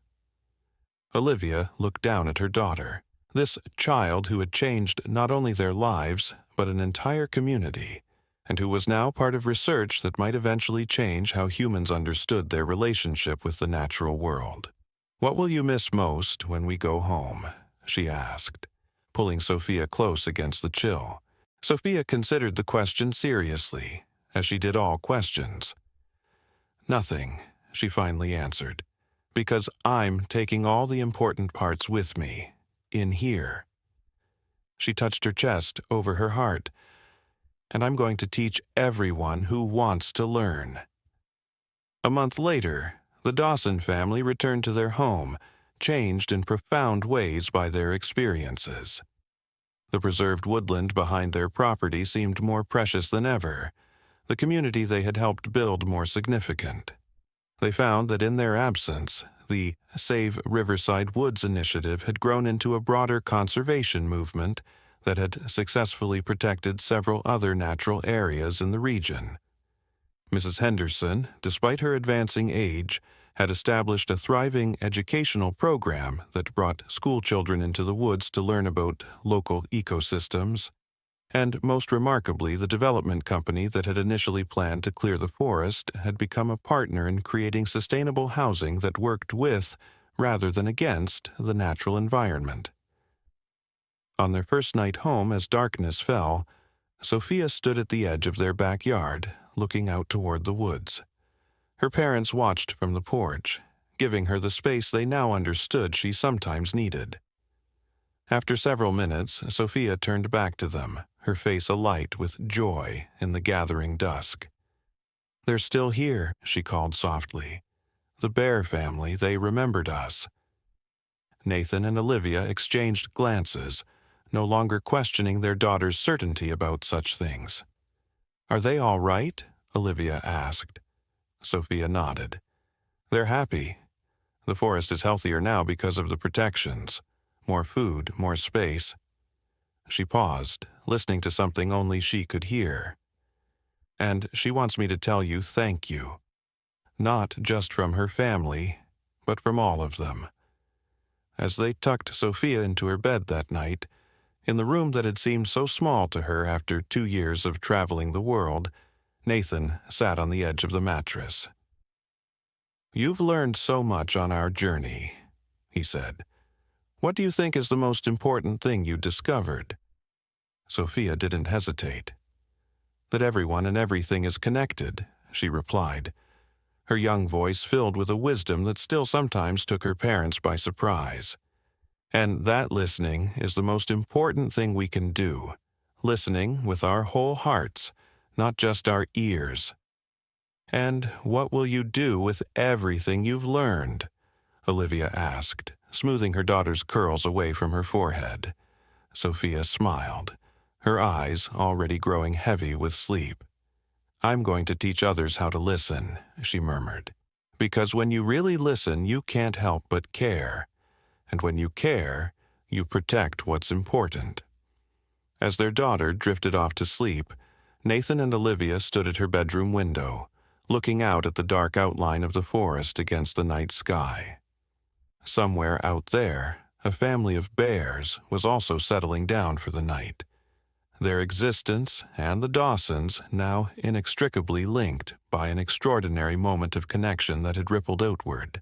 Olivia looked down at her daughter, this child who had changed not only their lives, but an entire community, and who was now part of research that might eventually change how humans understood their relationship with the natural world. "What will you miss most when we go home?" she asked, pulling Sophia close against the chill. Sophia considered the question seriously, as she did all questions. "Nothing," she finally answered, "because I'm taking all the important parts with me, in here." She touched her chest over her heart. "And I'm going to teach everyone who wants to learn." A month later, the Dawson family returned to their home, changed in profound ways by their experiences. The preserved woodland behind their property seemed more precious than ever, the community they had helped build more significant. They found that in their absence, the Save Riverside Woods initiative had grown into a broader conservation movement that had successfully protected several other natural areas in the region. Mrs. Henderson, despite her advancing age, had established a thriving educational program that brought schoolchildren into the woods to learn about local ecosystems. And most remarkably, the development company that had initially planned to clear the forest had become a partner in creating sustainable housing that worked with, rather than against, the natural environment. On their first night home, as darkness fell, Sophia stood at the edge of their backyard, looking out toward the woods. Her parents watched from the porch, giving her the space they now understood she sometimes needed. After several minutes, Sophia turned back to them, her face alight with joy in the gathering dusk. "They're still here," she called softly. "The Bear family, they remembered us." Nathan and Olivia exchanged glances, no longer questioning their daughter's certainty about such things. "Are they all right?" Olivia asked. Sophia nodded. "They're happy. The forest is healthier now because of the protections. More food, more space." She paused, listening to something only she could hear. "And she wants me to tell you thank you. Not just from her family, but from all of them." As they tucked Sophia into her bed that night, in the room that had seemed so small to her after 2 years of traveling the world, Nathan sat on the edge of the mattress. "You've learned so much on our journey," he said. "What do you think is the most important thing you discovered?" Sophia didn't hesitate. "That everyone and everything is connected," she replied, her young voice filled with a wisdom that still sometimes took her parents by surprise. "And that listening is the most important thing we can do, listening with our whole hearts, not just our ears." "And what will you do with everything you've learned?" Olivia asked, smoothing her daughter's curls away from her forehead. Sophia smiled, her eyes already growing heavy with sleep. "I'm going to teach others how to listen," she murmured. "Because when you really listen, you can't help but care. And when you care, you protect what's important." As their daughter drifted off to sleep, Nathan and Olivia stood at her bedroom window, looking out at the dark outline of the forest against the night sky. Somewhere out there, a family of bears was also settling down for the night. Their existence and the Dawsons now inextricably linked by an extraordinary moment of connection that had rippled outward,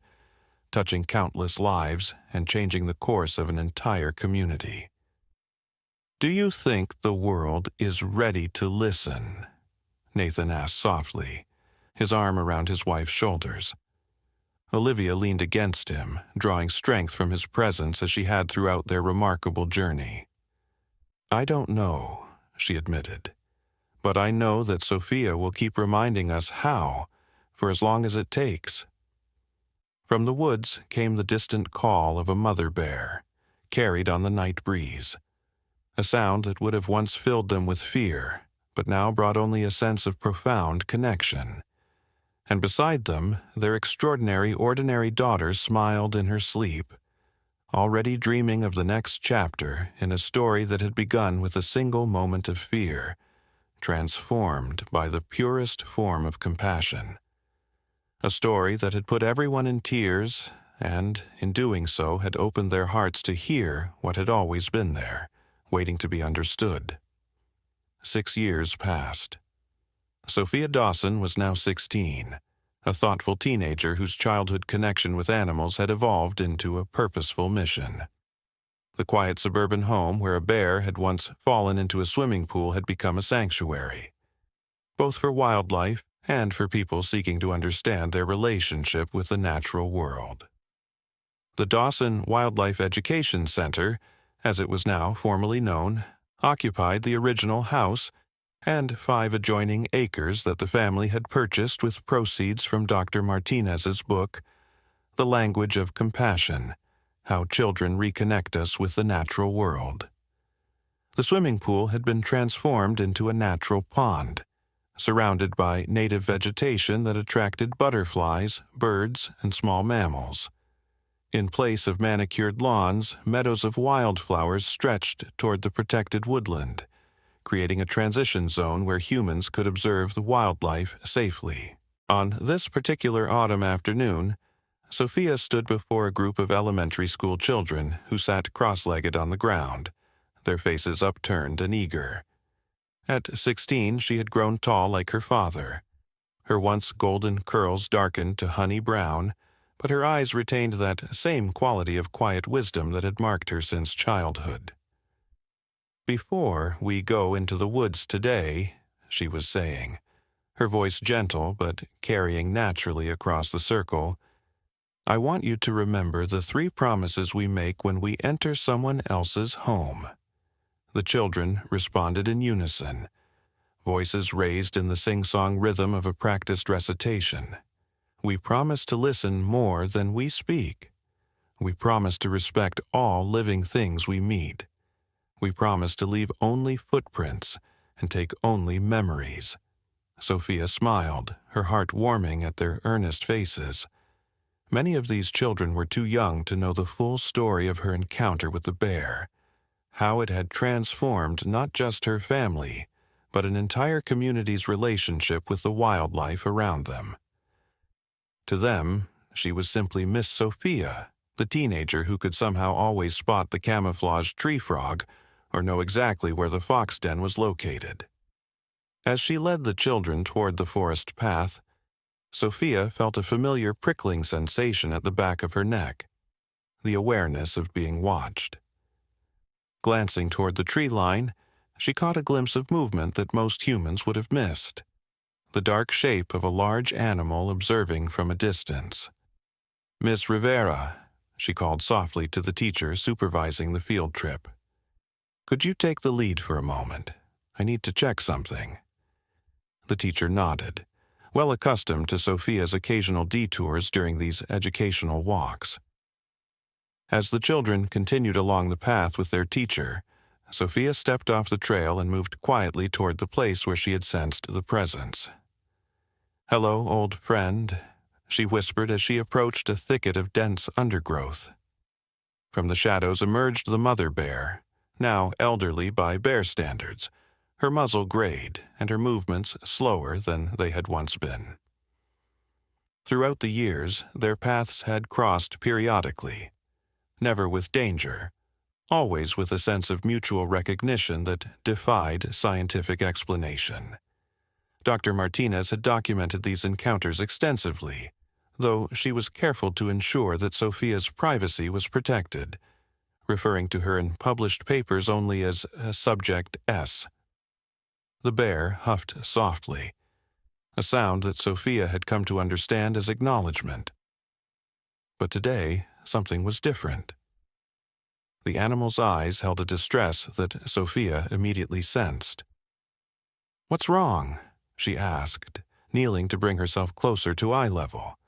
touching countless lives and changing the course of an entire community. "Do you think the world is ready to listen?" Nathan asked softly, his arm around his wife's shoulders. Olivia leaned against him, drawing strength from his presence as she had throughout their remarkable journey. "I don't know," she admitted, "but I know that Sophia will keep reminding us how, for as long as it takes." From the woods came the distant call of a mother bear, carried on the night breeze, a sound that would have once filled them with fear, but now brought only a sense of profound connection. And beside them, their extraordinary ordinary daughter smiled in her sleep, already dreaming of the next chapter in a story that had begun with a single moment of fear, transformed by the purest form of compassion. A story that had put everyone in tears, and, in doing so, had opened their hearts to hear what had always been there, waiting to be understood. 6 years passed. Sophia Dawson was now 16, a thoughtful teenager whose childhood connection with animals had evolved into a purposeful mission. The quiet suburban home where a bear had once fallen into a swimming pool had become a sanctuary, both for wildlife and for people seeking to understand their relationship with the natural world. The Dawson Wildlife Education Center, as it was now formally known, occupied the original house and 5 adjoining acres that the family had purchased with proceeds from Dr. Martinez's book, The Language of Compassion: How Children Reconnect Us with the Natural World. The swimming pool had been transformed into a natural pond, surrounded by native vegetation that attracted butterflies, birds, and small mammals. In place of manicured lawns, meadows of wildflowers stretched toward the protected woodland, creating a transition zone where humans could observe the wildlife safely. On this particular autumn afternoon, Sophia stood before a group of elementary school children who sat cross-legged on the ground, their faces upturned and eager. At 16, she had grown tall like her father. Her once golden curls darkened to honey brown, but her eyes retained that same quality of quiet wisdom that had marked her since childhood. "Before we go into the woods today," she was saying, her voice gentle but carrying naturally across the circle, "I want you to remember the 3 promises we make when we enter someone else's home." The children responded in unison, voices raised in the sing-song rhythm of a practiced recitation. "We promise to listen more than we speak. We promise to respect all living things we meet. We promise to leave only footprints and take only memories." Sophia smiled, her heart warming at their earnest faces. Many of these children were too young to know the full story of her encounter with the bear, how it had transformed not just her family, but an entire community's relationship with the wildlife around them. To them, she was simply Miss Sophia, the teenager who could somehow always spot the camouflaged tree frog or know exactly where the fox den was located. As she led the children toward the forest path, Sophia felt a familiar prickling sensation at the back of her neck, the awareness of being watched. Glancing toward the tree line, she caught a glimpse of movement that most humans would have missed, the dark shape of a large animal observing from a distance. "Miss Rivera," she called softly to the teacher supervising the field trip. "Could you take the lead for a moment? I need to check something." The teacher nodded, well accustomed to Sophia's occasional detours during these educational walks. As the children continued along the path with their teacher, Sophia stepped off the trail and moved quietly toward the place where she had sensed the presence. "Hello, old friend," she whispered as she approached a thicket of dense undergrowth. From the shadows emerged the mother bear, now elderly by bear standards, her muzzle grayed and her movements slower than they had once been. Throughout the years, their paths had crossed periodically, never with danger, always with a sense of mutual recognition that defied scientific explanation. Dr. Martinez had documented these encounters extensively, though she was careful to ensure that Sophia's privacy was protected, referring to her in published papers only as Subject S. The bear huffed softly, a sound that Sophia had come to understand as acknowledgement. But today, something was different. The animal's eyes held a distress that Sophia immediately sensed. "What's wrong?" she asked, kneeling to bring herself closer to eye level,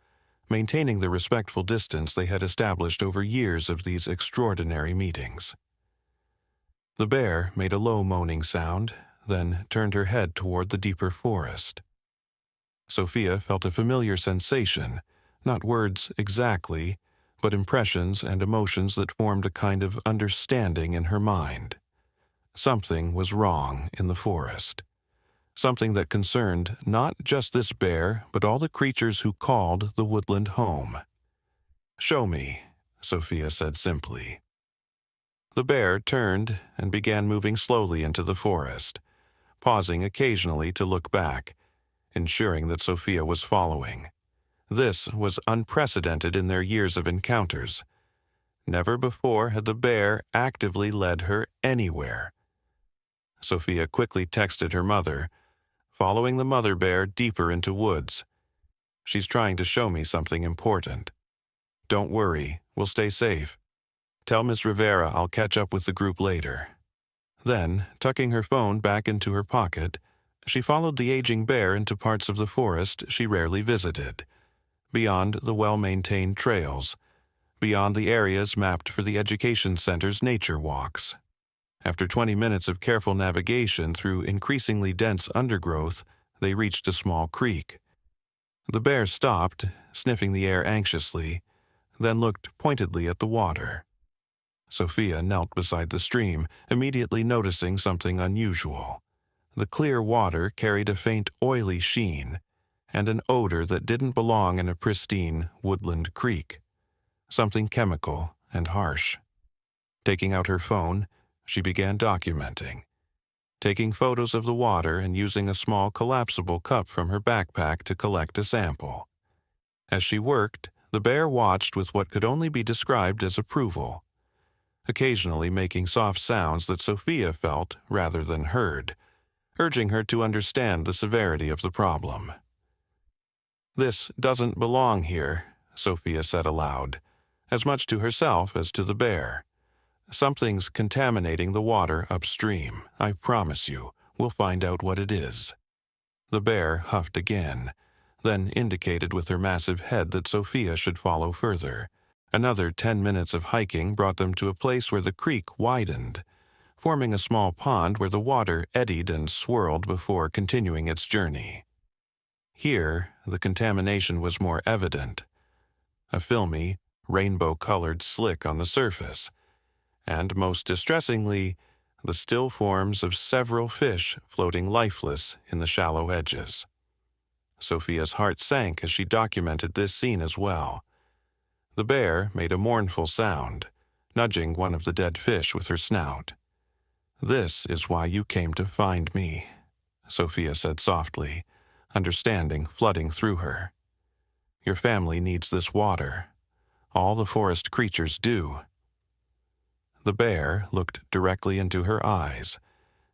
maintaining the respectful distance they had established over years of these extraordinary meetings. The bear made a low moaning sound, then turned her head toward the deeper forest. Sophia felt a familiar sensation, not words exactly, but impressions and emotions that formed a kind of understanding in her mind. Something was wrong in the forest. Something that concerned not just this bear, but all the creatures who called the woodland home. "Show me," Sophia said simply. The bear turned and began moving slowly into the forest, pausing occasionally to look back, ensuring that Sophia was following. This was unprecedented in their years of encounters. Never before had the bear actively led her anywhere. Sophia quickly texted her mother, following the mother bear deeper into woods. "She's trying to show me something important. Don't worry, we'll stay safe. Tell Miss Rivera I'll catch up with the group later." Then, tucking her phone back into her pocket, she followed the aging bear into parts of the forest she rarely visited, beyond the well-maintained trails, beyond the areas mapped for the education center's nature walks. After 20 minutes of careful navigation through increasingly dense undergrowth, they reached a small creek. The bear stopped, sniffing the air anxiously, then looked pointedly at the water. Sophia knelt beside the stream, immediately noticing something unusual. The clear water carried a faint oily sheen, and an odor that didn't belong in a pristine woodland creek. Something chemical and harsh. Taking out her phone, she began documenting, taking photos of the water and using a small collapsible cup from her backpack to collect a sample. As she worked, the bear watched with what could only be described as approval, occasionally making soft sounds that Sophia felt rather than heard, urging her to understand the severity of the problem. "This doesn't belong here," Sophia said aloud, as much to herself as to the bear. "Something's contaminating the water upstream. I promise you, we'll find out what it is." The bear huffed again, then indicated with her massive head that Sophia should follow further. Another 10 minutes of hiking brought them to a place where the creek widened, forming a small pond where the water eddied and swirled before continuing its journey. Here, the contamination was more evident. A filmy, rainbow-colored slick on the surface, and most distressingly, the still forms of several fish floating lifeless in the shallow edges. Sophia's heart sank as she documented this scene as well. The bear made a mournful sound, nudging one of the dead fish with her snout. "This is why you came to find me," Sophia said softly, understanding flooding through her. "Your family needs this water. All the forest creatures do." The bear looked directly into her eyes,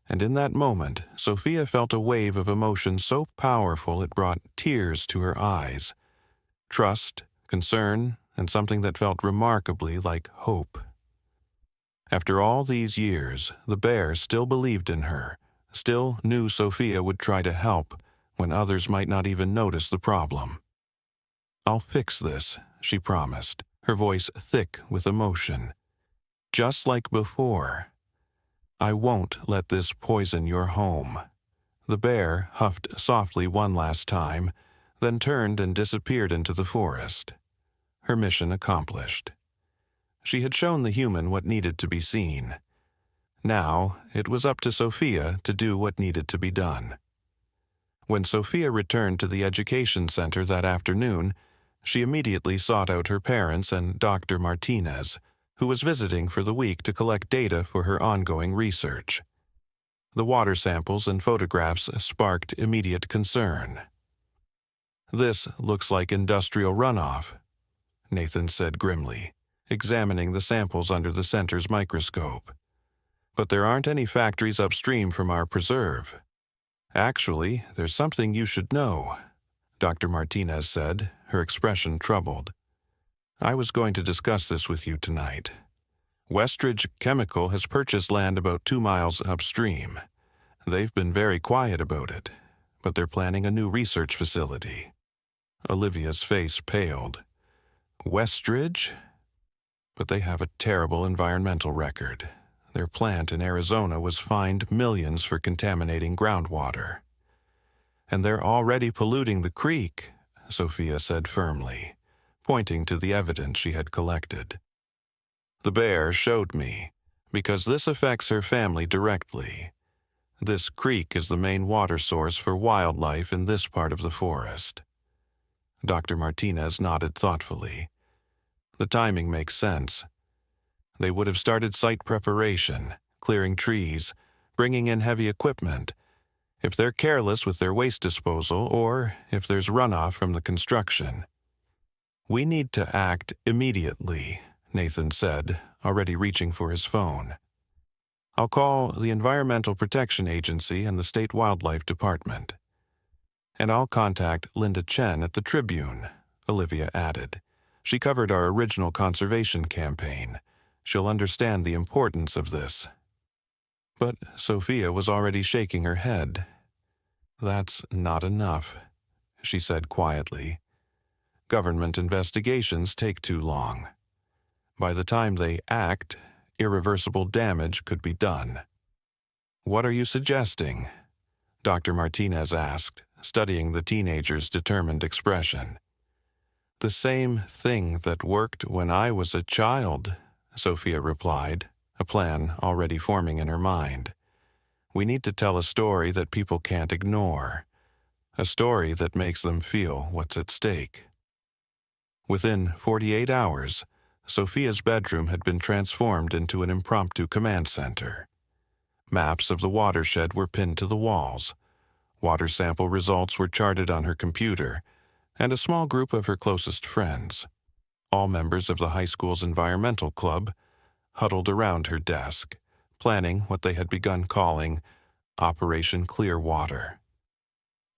and in that moment, Sophia felt a wave of emotion so powerful it brought tears to her eyes. Trust, concern, and something that felt remarkably like hope. After all these years, the bear still believed in her, still knew Sophia would try to help, when others might not even notice the problem. "I'll fix this," she promised, her voice thick with emotion. "Just like before. I won't let this poison your home." The bear huffed softly one last time, then turned and disappeared into the forest. Her mission accomplished. She had shown the human what needed to be seen. Now it was up to Sophia to do what needed to be done. When Sophia returned to the education center that afternoon, she immediately sought out her parents and Dr. Martinez, who was visiting for the week to collect data for her ongoing research. The water samples and photographs sparked immediate concern. "This looks like industrial runoff," Nathan said grimly, examining the samples under the center's microscope. "But there aren't any factories upstream from our preserve." "Actually, there's something you should know," Dr. Martinez said, her expression troubled. "I was going to discuss this with you tonight. Westridge Chemical has purchased land about 2 miles upstream. They've been very quiet about it, but they're planning a new research facility." Olivia's face paled. "Westridge? But they have a terrible environmental record. Their plant in Arizona was fined millions for contaminating groundwater. And they're already polluting the creek," Sophia said firmly, pointing to the evidence she had collected. "The bear showed me, because this affects her family directly. This creek is the main water source for wildlife in this part of the forest." Dr. Martinez nodded thoughtfully. "The timing makes sense. They would have started site preparation, clearing trees, bringing in heavy equipment. If they're careless with their waste disposal or if there's runoff from the construction." "We need to act immediately," Nathan said, already reaching for his phone. "I'll call the Environmental Protection Agency and the State Wildlife Department. And I'll contact Linda Chen at the Tribune," Olivia added. "She covered our original conservation campaign. She'll understand the importance of this." But Sophia was already shaking her head. "That's not enough," she said quietly. "Government investigations take too long. By the time they act, irreversible damage could be done." "What are you suggesting?" Dr. Martinez asked, studying the teenager's determined expression. "The same thing that worked when I was a child," Sophia replied, a plan already forming in her mind. "We need to tell a story that people can't ignore, a story that makes them feel what's at stake." Within 48 hours, Sophia's bedroom had been transformed into an impromptu command center. Maps of the watershed were pinned to the walls. Water sample results were charted on her computer, and a small group of her closest friends, all members of the high school's environmental club, huddled around her desk, planning what they had begun calling Operation Clearwater.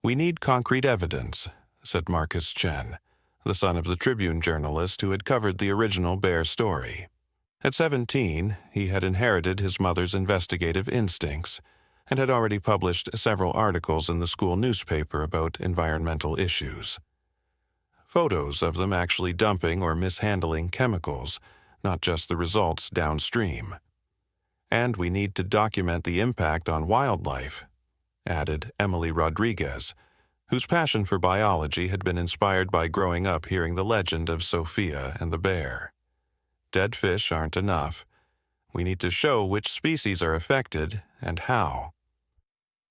"We need concrete evidence," said Marcus Chen, the son of the Tribune journalist who had covered the original bear story. At 17, he had inherited his mother's investigative instincts and had already published several articles in the school newspaper about environmental issues. Photos of them actually dumping or mishandling chemicals, not just the results downstream. "And we need to document the impact on wildlife," added Emily Rodriguez, whose passion for biology had been inspired by growing up hearing the legend of Sophia and the bear. "Dead fish aren't enough. We need to show which species are affected and how."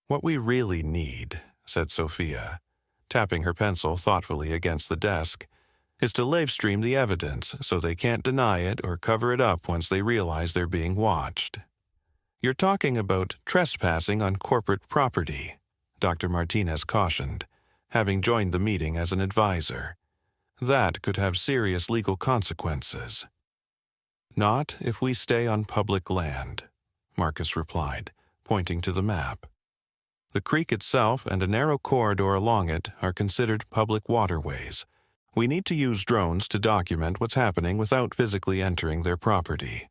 "What we really need," said Sophia, tapping her pencil thoughtfully against the desk, "is to live stream the evidence so they can't deny it or cover it up once they realize they're being watched." "You're talking about trespassing on corporate property," Dr. Martinez cautioned, having joined the meeting as an advisor. "That could have serious legal consequences." "Not if we stay on public land," Marcus replied, pointing to the map. "The creek itself and a narrow corridor along it are considered public waterways. We need to use drones to document what's happening without physically entering their property."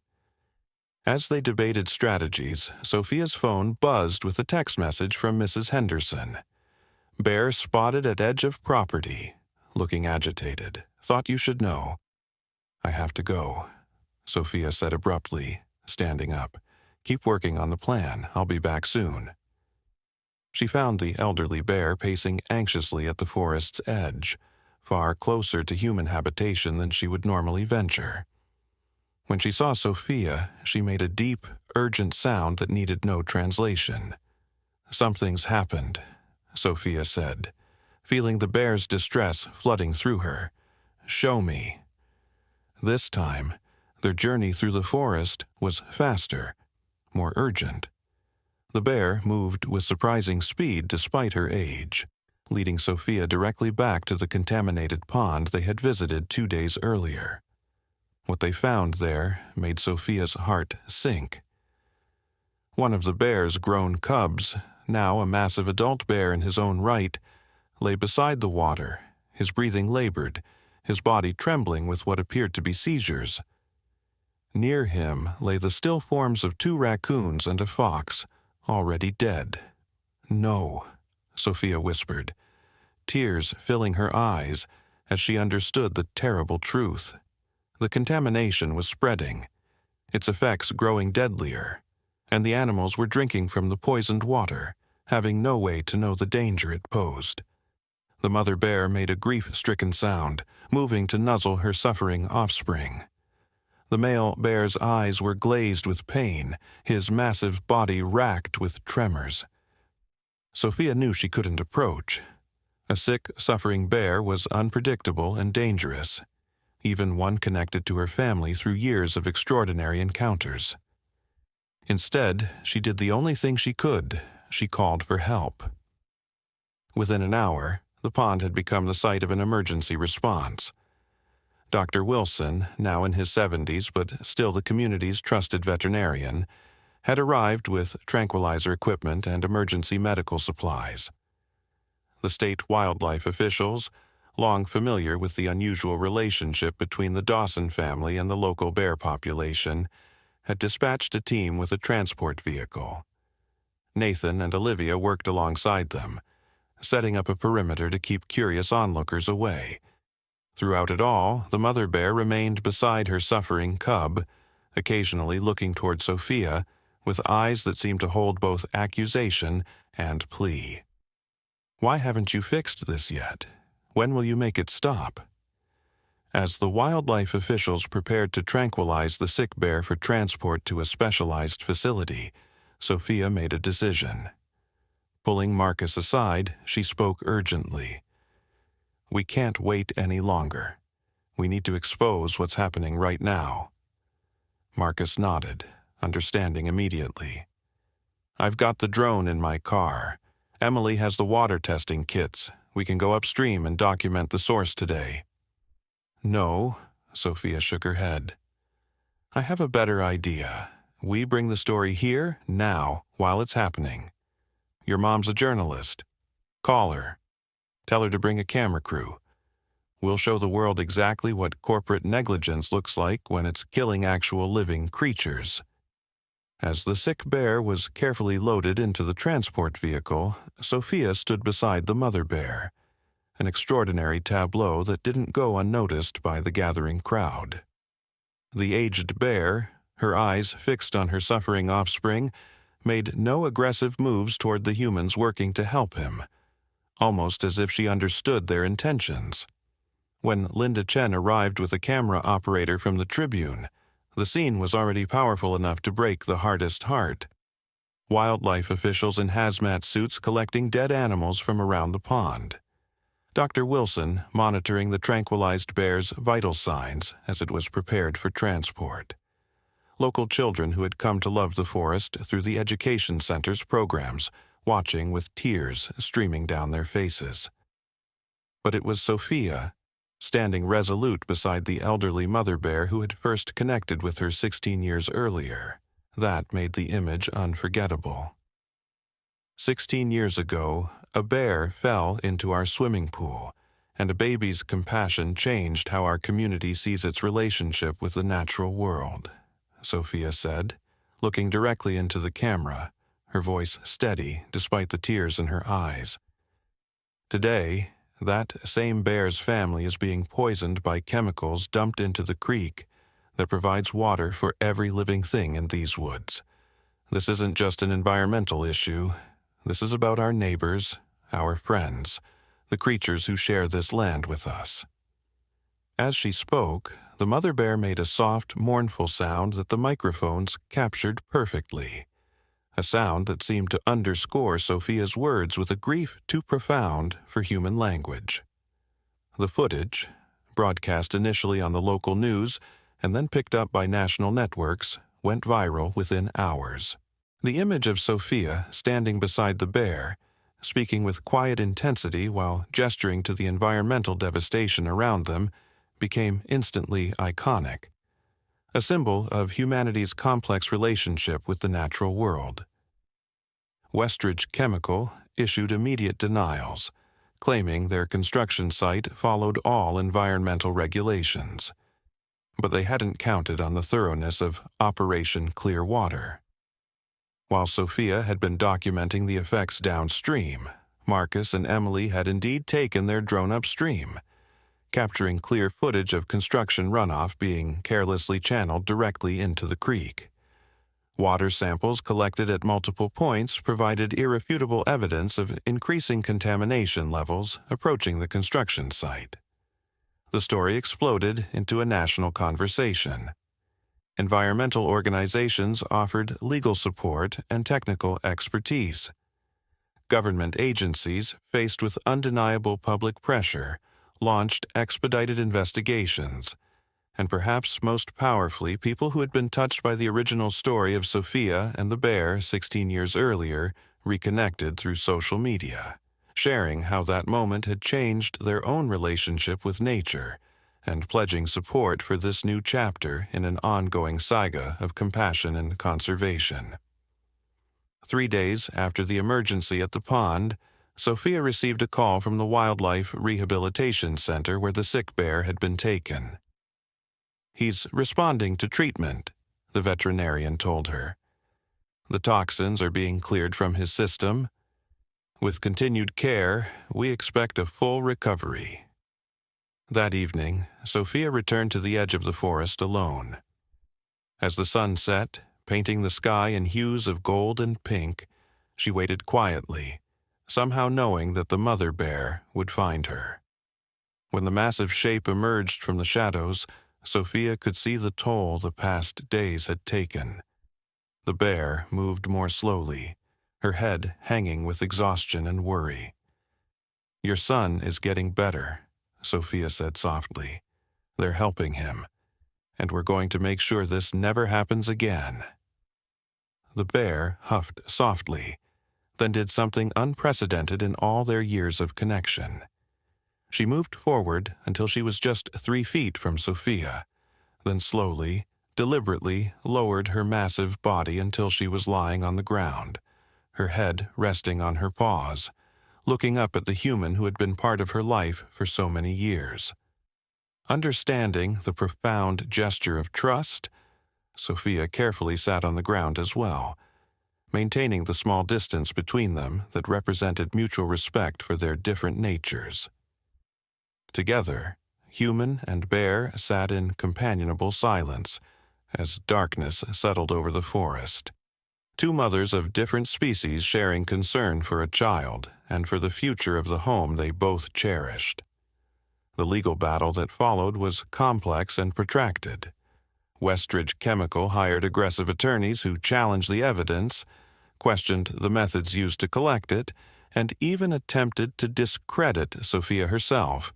As they debated strategies, Sophia's phone buzzed with a text message from Mrs. Henderson. Bear spotted at edge of property, looking agitated. Thought you should know. I have to go, Sophia said abruptly, standing up. Keep working on the plan. I'll be back soon. She found the elderly bear pacing anxiously at the forest's edge, far closer to human habitation than she would normally venture. When she saw Sophia, she made a deep, urgent sound that needed no translation. Something's happened, Sophia said, feeling the bear's distress flooding through her. Show me. This time, their journey through the forest was faster, more urgent. The bear moved with surprising speed despite her age, leading Sophia directly back to the contaminated pond they had visited 2 days earlier. What they found there made Sophia's heart sink. One of the bear's grown cubs, now a massive adult bear in his own right, lay beside the water, his breathing labored, his body trembling with what appeared to be seizures. Near him lay the still forms of 2 raccoons and a fox, already dead. No, Sophia whispered, tears filling her eyes as she understood the terrible truth. The contamination was spreading, its effects growing deadlier, and the animals were drinking from the poisoned water, having no way to know the danger it posed. The mother bear made a grief-stricken sound, moving to nuzzle her suffering offspring. The male bear's eyes were glazed with pain, his massive body racked with tremors. Sophia knew she couldn't approach. A sick, suffering bear was unpredictable and dangerous, even one connected to her family through years of extraordinary encounters. Instead, she did the only thing she could. She called for help. Within an hour, the pond had become the site of an emergency response. Dr. Wilson, now in his 70s but still the community's trusted veterinarian, had arrived with tranquilizer equipment and emergency medical supplies. The state wildlife officials, long familiar with the unusual relationship between the Dawson family and the local bear population, had dispatched a team with a transport vehicle. Nathan and Olivia worked alongside them, setting up a perimeter to keep curious onlookers away. Throughout it all, the mother bear remained beside her suffering cub, occasionally looking toward Sophia with eyes that seemed to hold both accusation and plea. Why haven't you fixed this yet? When will you make it stop? As the wildlife officials prepared to tranquilize the sick bear for transport to a specialized facility, Sophia made a decision. Pulling Marcus aside, she spoke urgently. We can't wait any longer. We need to expose what's happening right now. Marcus nodded, understanding immediately. I've got the drone in my car. Emily has the water testing kits. We can go upstream and document the source today. No, Sophia shook her head. I have a better idea. We bring the story here, now, while it's happening. Your mom's a journalist. Call her. Tell her to bring a camera crew. We'll show the world exactly what corporate negligence looks like when it's killing actual living creatures. As the sick bear was carefully loaded into the transport vehicle, Sophia stood beside the mother bear, an extraordinary tableau that didn't go unnoticed by the gathering crowd. The aged bear, her eyes fixed on her suffering offspring, made no aggressive moves toward the humans working to help him, almost as if she understood their intentions. When Linda Chen arrived with a camera operator from the Tribune, the scene was already powerful enough to break the hardest heart. Wildlife officials in hazmat suits collecting dead animals from around the pond. Dr. Wilson monitoring the tranquilized bear's vital signs as it was prepared for transport. Local children who had come to love the forest through the education center's programs, watching with tears streaming down their faces. But it was Sophia, standing resolute beside the elderly mother bear who had first connected with her 16 years earlier, that made the image unforgettable. 16 years ago, a bear fell into our swimming pool, and a baby's compassion changed how our community sees its relationship with the natural world, Sophia said, looking directly into the camera, her voice steady despite the tears in her eyes. Today, that same bear's family is being poisoned by chemicals dumped into the creek that provides water for every living thing in these woods. This isn't just an environmental issue. This is about our neighbors, our friends, the creatures who share this land with us. As she spoke, the mother bear made a soft, mournful sound that the microphones captured perfectly. A sound that seemed to underscore Sophia's words with a grief too profound for human language. The footage, broadcast initially on the local news and then picked up by national networks, went viral within hours. The image of Sophia standing beside the bear, speaking with quiet intensity while gesturing to the environmental devastation around them, became instantly iconic, a symbol of humanity's complex relationship with the natural world. Westridge Chemical issued immediate denials, claiming their construction site followed all environmental regulations. But they hadn't counted on the thoroughness of Operation Clear Water. While Sophia had been documenting the effects downstream, Marcus and Emily had indeed taken their drone upstream, capturing clear footage of construction runoff being carelessly channeled directly into the creek. Water samples collected at multiple points provided irrefutable evidence of increasing contamination levels approaching the construction site. The story exploded into a national conversation. Environmental organizations offered legal support and technical expertise. Government agencies, faced with undeniable public pressure, launched expedited investigations, and perhaps most powerfully, people who had been touched by the original story of Sophia and the bear 16 years earlier reconnected through social media, sharing how that moment had changed their own relationship with nature and pledging support for this new chapter in an ongoing saga of compassion and conservation. 3 days after the emergency at the pond, Sophia received a call from the Wildlife Rehabilitation Center where the sick bear had been taken. "He's responding to treatment," the veterinarian told her. "The toxins are being cleared from his system. With continued care, we expect a full recovery." That evening, Sophia returned to the edge of the forest alone. As the sun set, painting the sky in hues of gold and pink, she waited quietly, somehow knowing that the mother bear would find her. When the massive shape emerged from the shadows, Sophia could see the toll the past days had taken. The bear moved more slowly, her head hanging with exhaustion and worry. "Your son is getting better," Sophia said softly. "They're helping him, and we're going to make sure this never happens again." The bear huffed softly, then did something unprecedented in all their years of connection. She moved forward until she was just 3 feet from Sophia, then slowly, deliberately lowered her massive body until she was lying on the ground, her head resting on her paws, looking up at the human who had been part of her life for so many years. Understanding the profound gesture of trust, Sophia carefully sat on the ground as well, maintaining the small distance between them that represented mutual respect for their different natures. Together, human and bear sat in companionable silence as darkness settled over the forest. 2 mothers of different species sharing concern for a child and for the future of the home they both cherished. The legal battle that followed was complex and protracted. Westridge Chemical hired aggressive attorneys who challenged the evidence, questioned the methods used to collect it, and even attempted to discredit Sophia herself,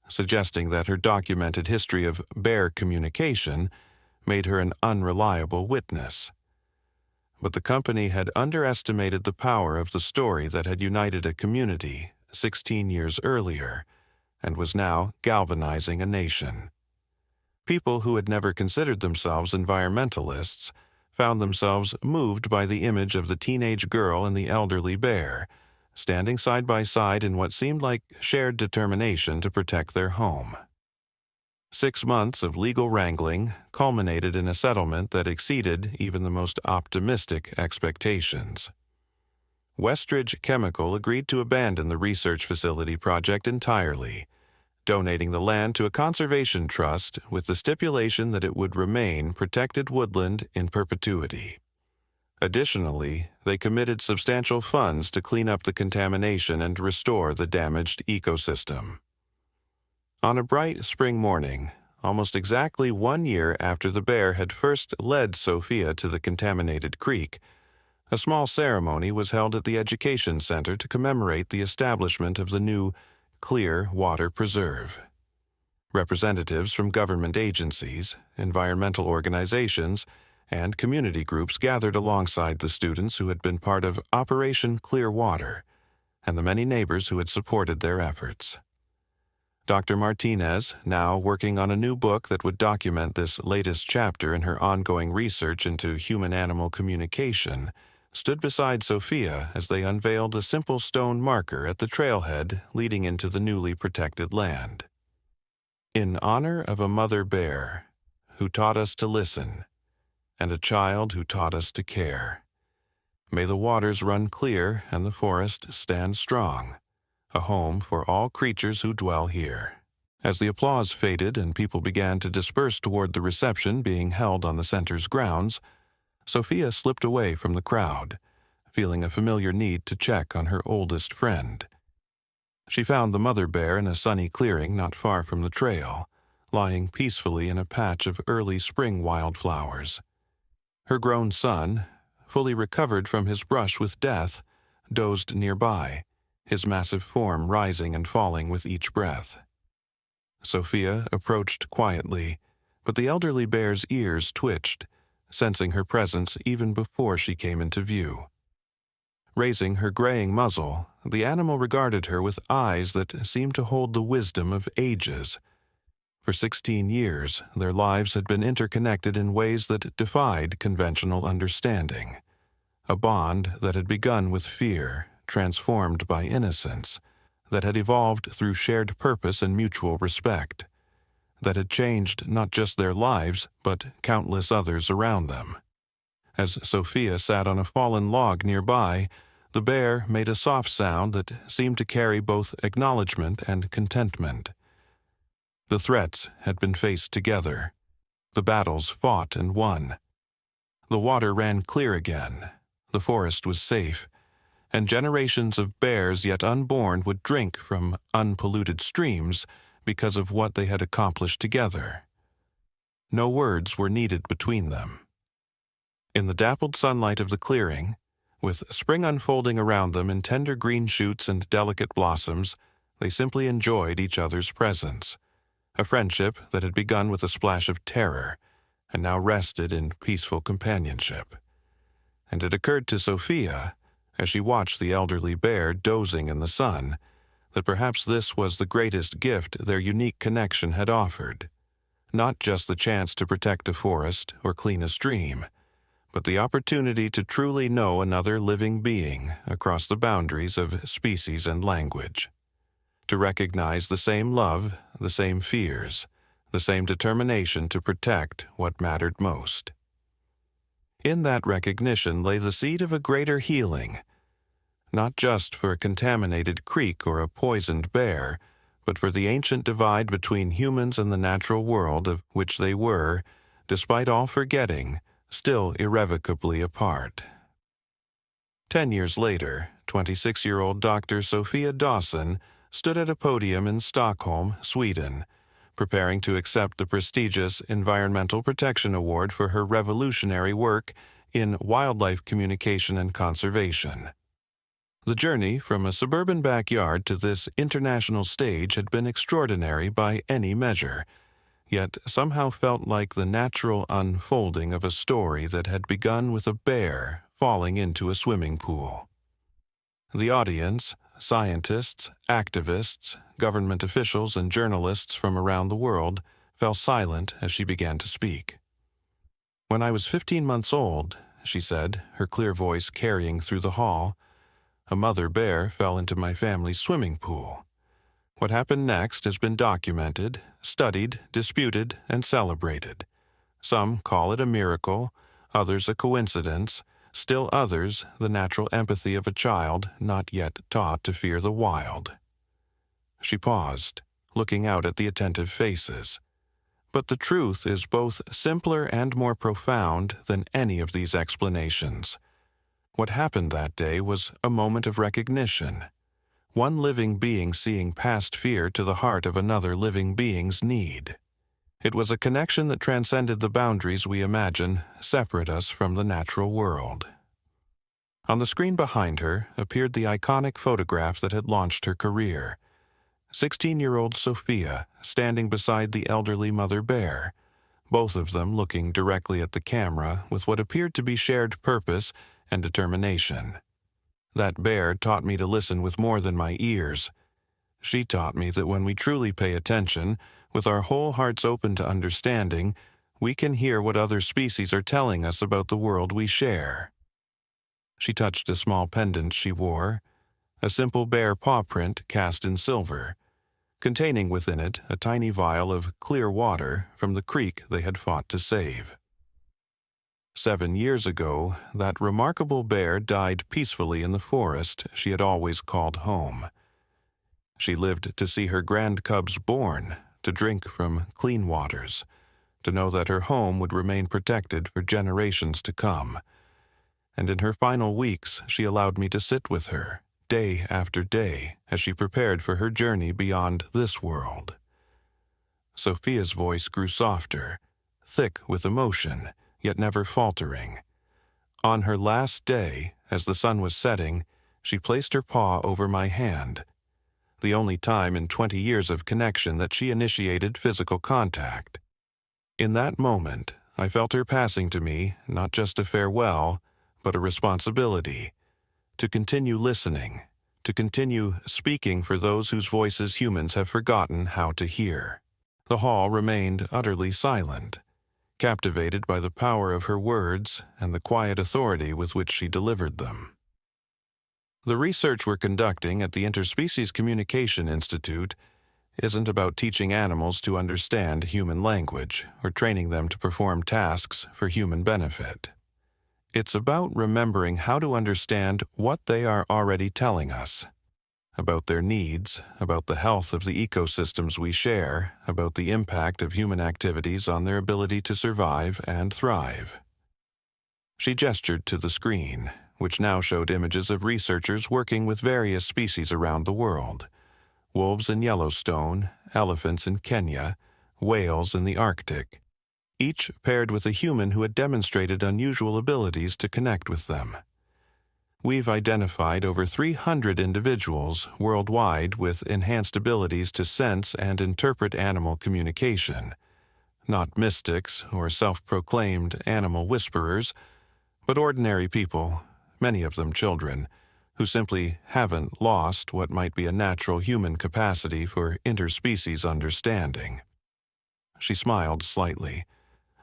suggesting that her documented history of bear communication made her an unreliable witness. But the company had underestimated the power of the story that had united a community 16 years earlier and was now galvanizing a nation. People who had never considered themselves environmentalists found themselves moved by the image of the teenage girl and the elderly bear, standing side by side in what seemed like shared determination to protect their home. 6 months of legal wrangling culminated in a settlement that exceeded even the most optimistic expectations. Westridge Chemical agreed to abandon the research facility project entirely, donating the land to a conservation trust with the stipulation that it would remain protected woodland in perpetuity. Additionally, they committed substantial funds to clean up the contamination and restore the damaged ecosystem. On a bright spring morning, almost exactly 1 year after the bear had first led Sophia to the contaminated creek, a small ceremony was held at the Education Center to commemorate the establishment of the new Clear Water Preserve. Representatives from government agencies, environmental organizations, and community groups gathered alongside the students who had been part of Operation Clear Water and the many neighbors who had supported their efforts. Dr. Martinez, now working on a new book that would document this latest chapter in her ongoing research into human-animal communication, stood beside Sophia as they unveiled a simple stone marker at the trailhead leading into the newly protected land. In honor of a mother bear who taught us to listen, and a child who taught us to care, may the waters run clear and the forest stand strong, a home for all creatures who dwell here. As the applause faded and people began to disperse toward the reception being held on the center's grounds, Sophia slipped away from the crowd, feeling a familiar need to check on her oldest friend. She found the mother bear in a sunny clearing not far from the trail, lying peacefully in a patch of early spring wildflowers. Her grown son, fully recovered from his brush with death, dozed nearby, his massive form rising and falling with each breath. Sophia approached quietly, but the elderly bear's ears twitched, sensing her presence even before she came into view. Raising her graying muzzle, the animal regarded her with eyes that seemed to hold the wisdom of ages. For 16 years, their lives had been interconnected in ways that defied conventional understanding. A bond that had begun with fear, transformed by innocence, that had evolved through shared purpose and mutual respect, that had changed not just their lives, but countless others around them. As Sophia sat on a fallen log nearby, the bear made a soft sound that seemed to carry both acknowledgement and contentment. The threats had been faced together, the battles fought and won. The water ran clear again, the forest was safe, and generations of bears yet unborn would drink from unpolluted streams because of what they had accomplished together. No words were needed between them. In the dappled sunlight of the clearing, with spring unfolding around them in tender green shoots and delicate blossoms, they simply enjoyed each other's presence, a friendship that had begun with a splash of terror and now rested in peaceful companionship. And it occurred to Sophia, as she watched the elderly bear dozing in the sun, that perhaps this was the greatest gift their unique connection had offered. Not just the chance to protect a forest or clean a stream, but the opportunity to truly know another living being across the boundaries of species and language. To recognize the same love, the same fears, the same determination to protect what mattered most. In that recognition lay the seed of a greater healing, not just for a contaminated creek or a poisoned bear, but for the ancient divide between humans and the natural world of which they were, despite all forgetting, still irrevocably apart. 10 years later, 26-year-old Dr. Sophia Dawson stood at a podium in Stockholm, Sweden, preparing to accept the prestigious Environmental Protection Award for her revolutionary work in wildlife communication and conservation. The journey from a suburban backyard to this international stage had been extraordinary by any measure, yet somehow felt like the natural unfolding of a story that had begun with a bear falling into a swimming pool. The audience, scientists, activists, government officials, and journalists from around the world fell silent as she began to speak. "When I was 15 months old," she said, her clear voice carrying through the hall, "a mother bear fell into my family's swimming pool. What happened next has been documented, studied, disputed, and celebrated. Some call it a miracle, others a coincidence, Still others, the natural empathy of a child not yet taught to fear the wild. She paused, looking out at the attentive faces. But the truth is both simpler and more profound than any of these explanations. What happened that day was a moment of recognition. One living being seeing past fear to the heart of another living being's need. It was a connection that transcended the boundaries we imagine separate us from the natural world. On the screen behind her appeared the iconic photograph that had launched her career. 16-year-old Sophia standing beside the elderly mother bear, both of them looking directly at the camera with what appeared to be shared purpose and determination. That bear taught me to listen with more than my ears. She taught me that when we truly pay attention, with our whole hearts open to understanding, we can hear what other species are telling us about the world we share. She touched a small pendant she wore, a simple bear paw print cast in silver, containing within it a tiny vial of clear water from the creek they had fought to save. 7 years ago, that remarkable bear died peacefully in the forest she had always called home. She lived to see her grand cubs born, to drink from clean waters, to know that her home would remain protected for generations to come. And in her final weeks, she allowed me to sit with her, day after day, as she prepared for her journey beyond this world. Sophia's voice grew softer, thick with emotion, yet never faltering. On her last day, as the sun was setting, she placed her paw over my hand, the only time in 20 years of connection that she initiated physical contact. In that moment, I felt her passing to me not just a farewell, but a responsibility, to continue listening, to continue speaking for those whose voices humans have forgotten how to hear. The hall remained utterly silent, captivated by the power of her words and the quiet authority with which she delivered them. The research we're conducting at the Interspecies Communication Institute isn't about teaching animals to understand human language or training them to perform tasks for human benefit. It's about remembering how to understand what they are already telling us, about their needs, about the health of the ecosystems we share, about the impact of human activities on their ability to survive and thrive. She gestured to the screen, which now showed images of researchers working with various species around the world: wolves in Yellowstone, elephants in Kenya, whales in the Arctic, each paired with a human who had demonstrated unusual abilities to connect with them. We've identified over 300 individuals worldwide with enhanced abilities to sense and interpret animal communication. Not mystics or self-proclaimed animal whisperers, but ordinary people, many of them children, who simply haven't lost what might be a natural human capacity for interspecies understanding. She smiled slightly,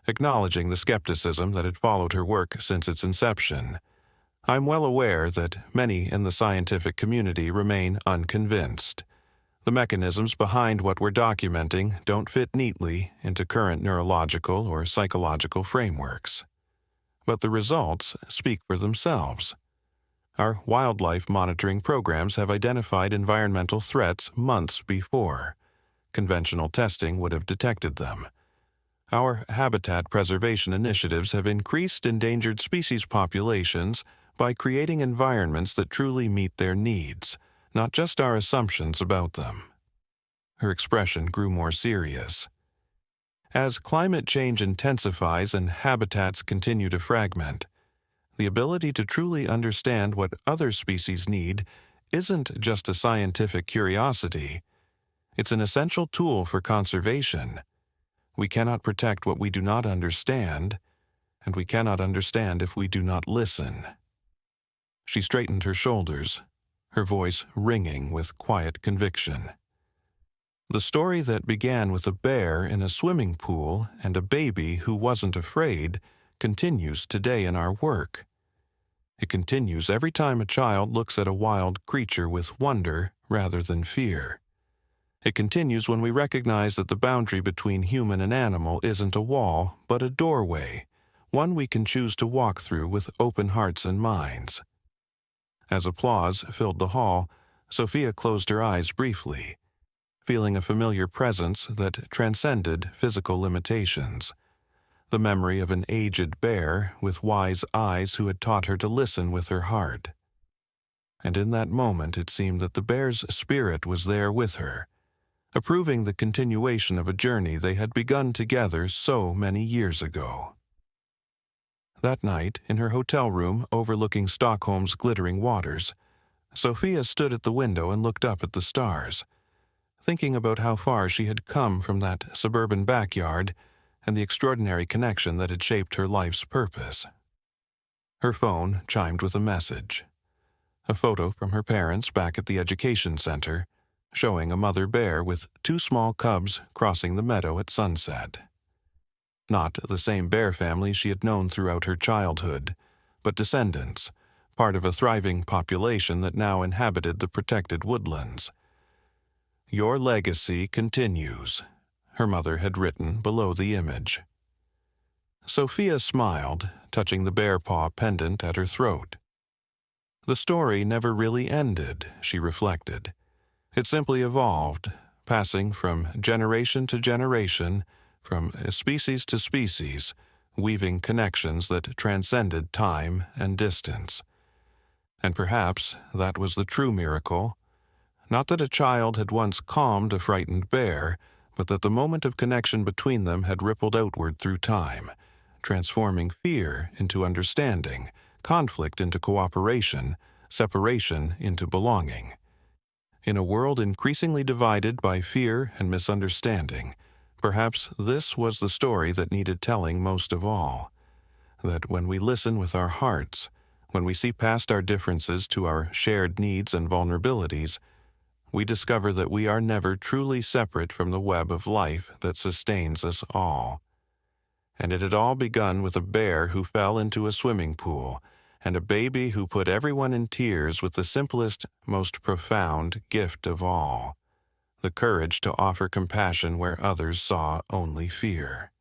acknowledging the skepticism that had followed her work since its inception. I'm well aware that many in the scientific community remain unconvinced. The mechanisms behind what we're documenting don't fit neatly into current neurological or psychological frameworks. But the results speak for themselves. Our wildlife monitoring programs have identified environmental threats months before conventional testing would have detected them. Our habitat preservation initiatives have increased endangered species populations by creating environments that truly meet their needs, not just our assumptions about them. Her expression grew more serious. As climate change intensifies and habitats continue to fragment, the ability to truly understand what other species need isn't just a scientific curiosity. It's an essential tool for conservation. We cannot protect what we do not understand, and we cannot understand if we do not listen. She straightened her shoulders, her voice ringing with quiet conviction. The story that began with a bear in a swimming pool and a baby who wasn't afraid continues today in our work. It continues every time a child looks at a wild creature with wonder rather than fear. It continues when we recognize that the boundary between human and animal isn't a wall, but a doorway, one we can choose to walk through with open hearts and minds. As applause filled the hall, Sophia closed her eyes briefly, feeling a familiar presence that transcended physical limitations. The memory of an aged bear with wise eyes who had taught her to listen with her heart. And in that moment it seemed that the bear's spirit was there with her, approving the continuation of a journey they had begun together so many years ago. That night, in her hotel room overlooking Stockholm's glittering waters, Sophia stood at the window and looked up at the stars, thinking about how far she had come from that suburban backyard and the extraordinary connection that had shaped her life's purpose. Her phone chimed with a message. A photo from her parents back at the education center, showing a mother bear with 2 small cubs crossing the meadow at sunset. Not the same bear family she had known throughout her childhood, but descendants, part of a thriving population that now inhabited the protected woodlands. "Your legacy continues," her mother had written below the image. Sophia smiled, touching the bear paw pendant at her throat. The story never really ended, she reflected. It simply evolved, passing from generation to generation, from species to species, weaving connections that transcended time and distance. And perhaps that was the true miracle. Not that a child had once calmed a frightened bear, but that the moment of connection between them had rippled outward through time, transforming fear into understanding, conflict into cooperation, separation into belonging. In a world increasingly divided by fear and misunderstanding, perhaps this was the story that needed telling most of all. That when we listen with our hearts, when we see past our differences to our shared needs and vulnerabilities, we discover that we are never truly separate from the web of life that sustains us all. And it had all begun with a bear who fell into a swimming pool, and a baby who put everyone in tears with the simplest, most profound gift of all, the courage to offer compassion where others saw only fear.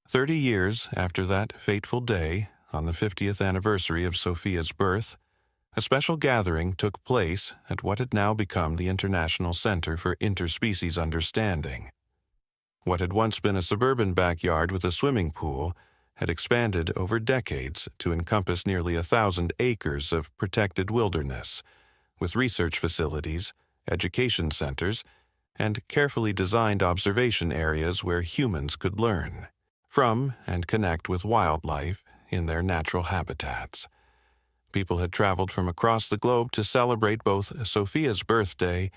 30 years after that fateful day, on the 50th anniversary of Sophia's birth, a special gathering took place at what had now become the International Center for Interspecies Understanding. What had once been a suburban backyard with a swimming pool had expanded over decades to encompass nearly 1,000 acres of protected wilderness, with research facilities, education centers, and carefully designed observation areas where humans could learn from and connect with wildlife in their natural habitats. People had traveled from across the globe to celebrate both Sophia's birthday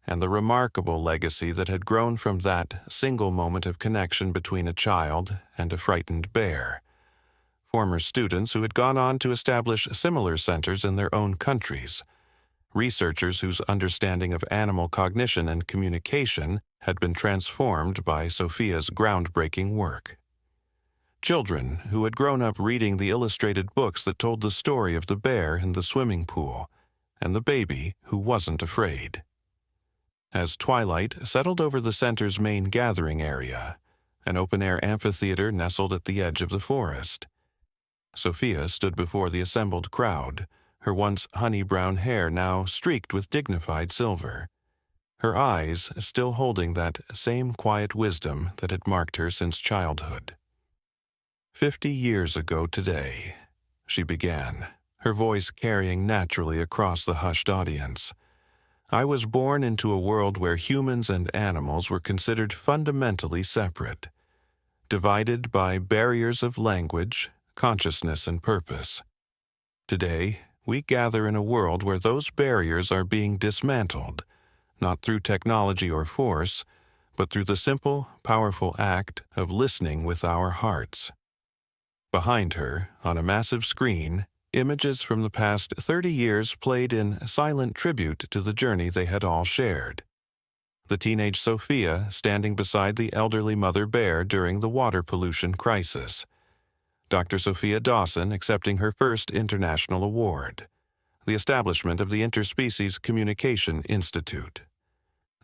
and the remarkable legacy that had grown from that single moment of connection between a child and a frightened bear. Former students who had gone on to establish similar centers in their own countries. Researchers whose understanding of animal cognition and communication had been transformed by Sophia's groundbreaking work. Children who had grown up reading the illustrated books that told the story of the bear in the swimming pool and the baby who wasn't afraid. As twilight settled over the center's main gathering area, an open-air amphitheater nestled at the edge of the forest, Sophia stood before the assembled crowd, her once honey-brown hair now streaked with dignified silver, her eyes still holding that same quiet wisdom that had marked her since childhood. 50 years ago today, she began, her voice carrying naturally across the hushed audience. I was born into a world where humans and animals were considered fundamentally separate, divided by barriers of language, consciousness, and purpose. Today, we gather in a world where those barriers are being dismantled, not through technology or force, but through the simple, powerful act of listening with our hearts. Behind her, on a massive screen, images from the past 30 years played in silent tribute to the journey they had all shared. The teenage Sophia standing beside the elderly mother bear during the water pollution crisis. Dr. Sophia Dawson accepting her first international award. The establishment of the Interspecies Communication Institute.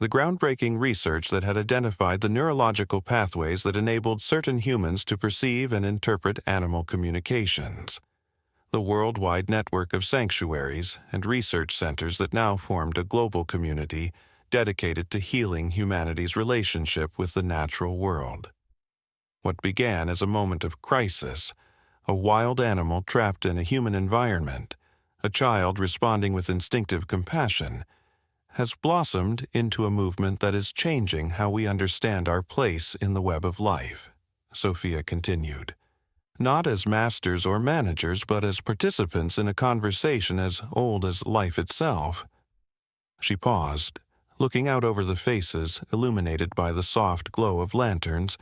the groundbreaking research that had identified the neurological pathways that enabled certain humans to perceive and interpret animal communications. The worldwide network of sanctuaries and research centers that now formed a global community dedicated to healing humanity's relationship with the natural world. What began as a moment of crisis, a wild animal trapped in a human environment, a child responding with instinctive compassion, has blossomed into a movement that is changing how we understand our place in the web of life, Sophia continued. Not as masters or managers, but as participants in a conversation as old as life itself. She paused, looking out over the faces illuminated by the soft glow of lanterns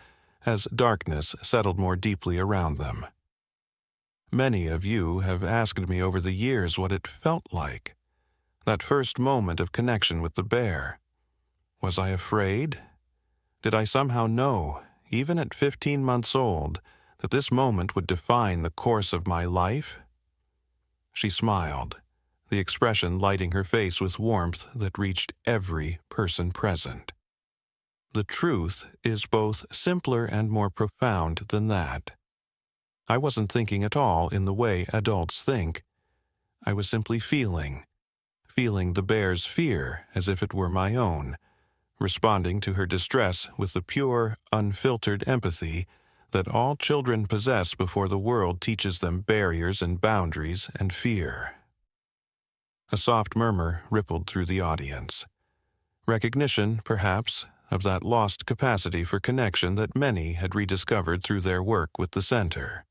as darkness settled more deeply around them. Many of you have asked me over the years what it felt like. That first moment of connection with the bear. Was I afraid? Did I somehow know, even at 15 months old, that this moment would define the course of my life? She smiled, the expression lighting her face with warmth that reached every person present. The truth is both simpler and more profound than that. I wasn't thinking at all in the way adults think. I was simply feeling the bear's fear as if it were my own, responding to her distress with the pure, unfiltered empathy that all children possess before the world teaches them barriers and boundaries and fear. A soft murmur rippled through the audience. Recognition, perhaps, of that lost capacity for connection that many had rediscovered through their work with the center.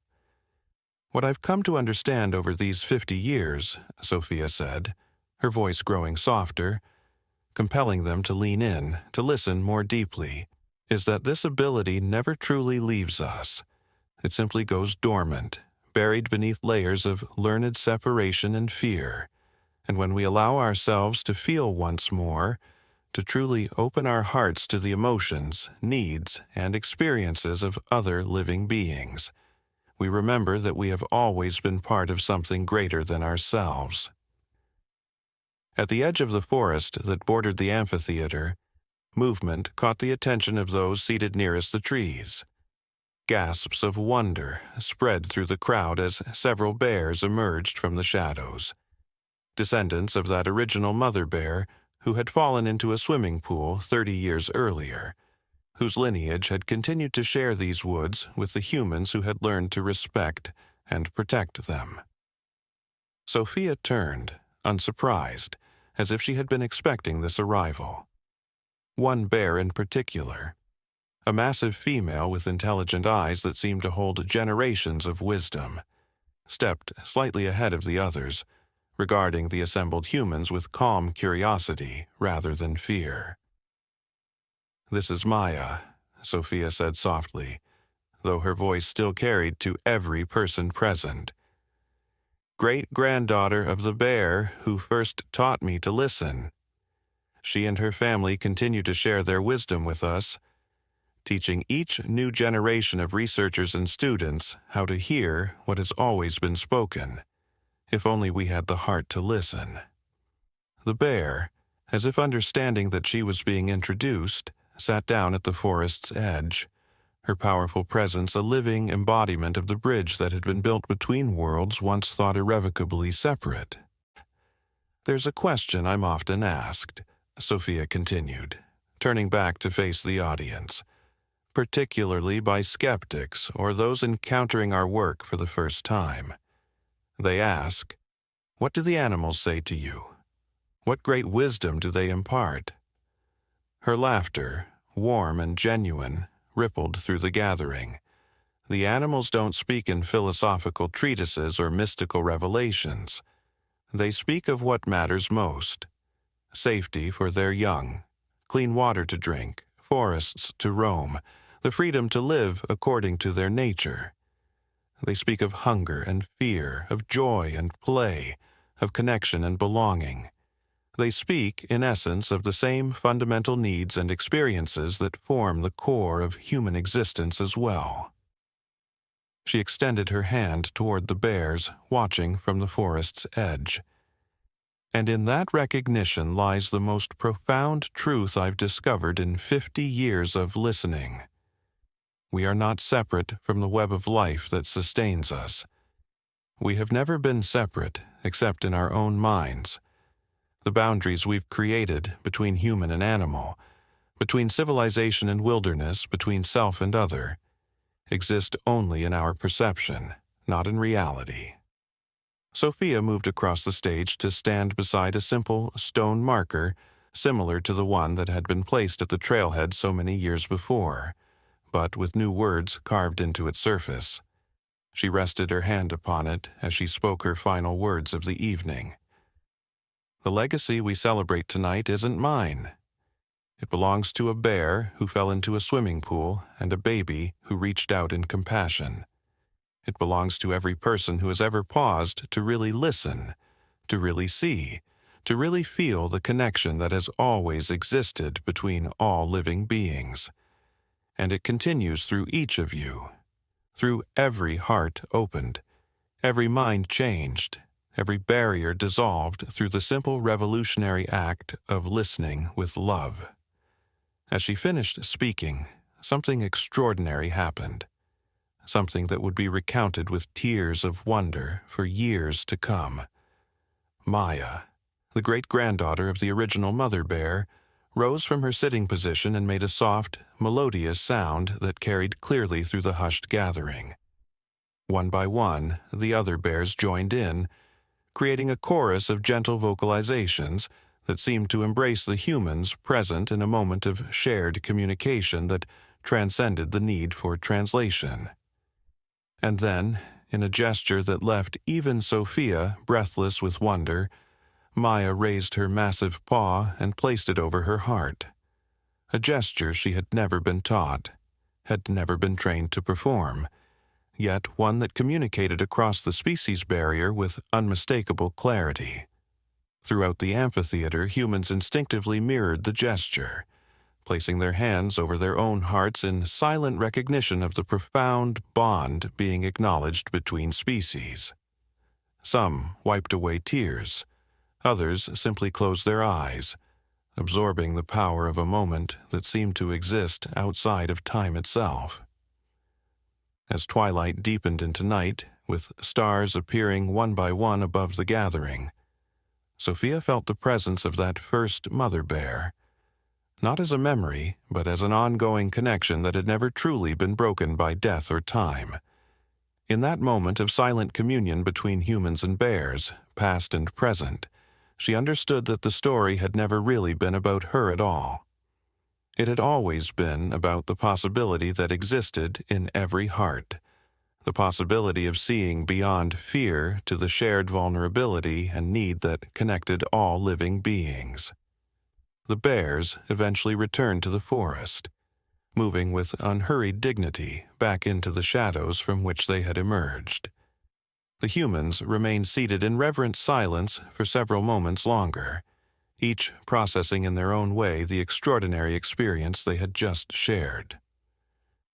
What I've come to understand over these 50 years, Sophia said, her voice growing softer, compelling them to lean in, to listen more deeply, is that this ability never truly leaves us. It simply goes dormant, buried beneath layers of learned separation and fear. And when we allow ourselves to feel once more, to truly open our hearts to the emotions, needs, and experiences of other living beings, we remember that we have always been part of something greater than ourselves. At the edge of the forest that bordered the amphitheater, movement caught the attention of those seated nearest the trees. Gasps of wonder spread through the crowd as several bears emerged from the shadows. Descendants of that original mother bear who had fallen into a swimming pool 30 years earlier, whose lineage had continued to share these woods with the humans who had learned to respect and protect them. Sophia turned, unsurprised, as if she had been expecting this arrival. One bear in particular, a massive female with intelligent eyes that seemed to hold generations of wisdom, stepped slightly ahead of the others, regarding the assembled humans with calm curiosity rather than fear. "This is Maya," Sophia said softly, though her voice still carried to every person present. "Great-granddaughter of the bear who first taught me to listen. She and her family continue to share their wisdom with us, teaching each new generation of researchers and students how to hear what has always been spoken, if only we had the heart to listen." The bear, as if understanding that she was being introduced, sat down at the forest's edge, her powerful presence a living embodiment of the bridge that had been built between worlds once thought irrevocably separate. "There's a question I'm often asked," Sophia continued, turning back to face the audience, "particularly by skeptics or those encountering our work for the first time. They ask, what do the animals say to you? What great wisdom do they impart?" Her laughter, warm and genuine, rippled through the gathering. The animals don't speak in philosophical treatises or mystical revelations. They speak of what matters most: safety for their young, clean water to drink, forests to roam, the freedom to live according to their nature. They speak of hunger and fear, of joy and play, of connection and belonging. They speak, in essence, of the same fundamental needs and experiences that form the core of human existence as well. She extended her hand toward the bears watching from the forest's edge. And in that recognition lies the most profound truth I've discovered in 50 years of listening. We are not separate from the web of life that sustains us. We have never been separate except in our own minds. The boundaries we've created between human and animal, between civilization and wilderness, between self and other, exist only in our perception, not in reality. Sophia moved across the stage to stand beside a simple stone marker similar to the one that had been placed at the trailhead so many years before, but with new words carved into its surface. She rested her hand upon it as she spoke her final words of the evening. The legacy we celebrate tonight isn't mine. It belongs to a bear who fell into a swimming pool and a baby who reached out in compassion. It belongs to every person who has ever paused to really listen, to really see, to really feel the connection that has always existed between all living beings. And it continues through each of you, through every heart opened, every mind changed, every barrier dissolved through the simple revolutionary act of listening with love. As she finished speaking, something extraordinary happened, something that would be recounted with tears of wonder for years to come. Maya, the great-granddaughter of the original mother bear, rose from her sitting position and made a soft, melodious sound that carried clearly through the hushed gathering. One by one, the other bears joined in, creating a chorus of gentle vocalizations that seemed to embrace the humans present in a moment of shared communication that transcended the need for translation. And then, in a gesture that left even Sophia breathless with wonder, Maya raised her massive paw and placed it over her heart. A gesture she had never been taught, had never been trained to perform, yet one that communicated across the species barrier with unmistakable clarity. Throughout the amphitheater, humans instinctively mirrored the gesture, placing their hands over their own hearts in silent recognition of the profound bond being acknowledged between species. Some wiped away tears. Others simply closed their eyes, absorbing the power of a moment that seemed to exist outside of time itself. As twilight deepened into night, with stars appearing one by one above the gathering, Sophia felt the presence of that first mother bear, not as a memory, but as an ongoing connection that had never truly been broken by death or time. In that moment of silent communion between humans and bears, past and present, she understood that the story had never really been about her at all. It had always been about the possibility that existed in every heart, the possibility of seeing beyond fear to the shared vulnerability and need that connected all living beings. The bears eventually returned to the forest, moving with unhurried dignity back into the shadows from which they had emerged. The humans remained seated in reverent silence for several moments longer, each processing in their own way the extraordinary experience they had just shared.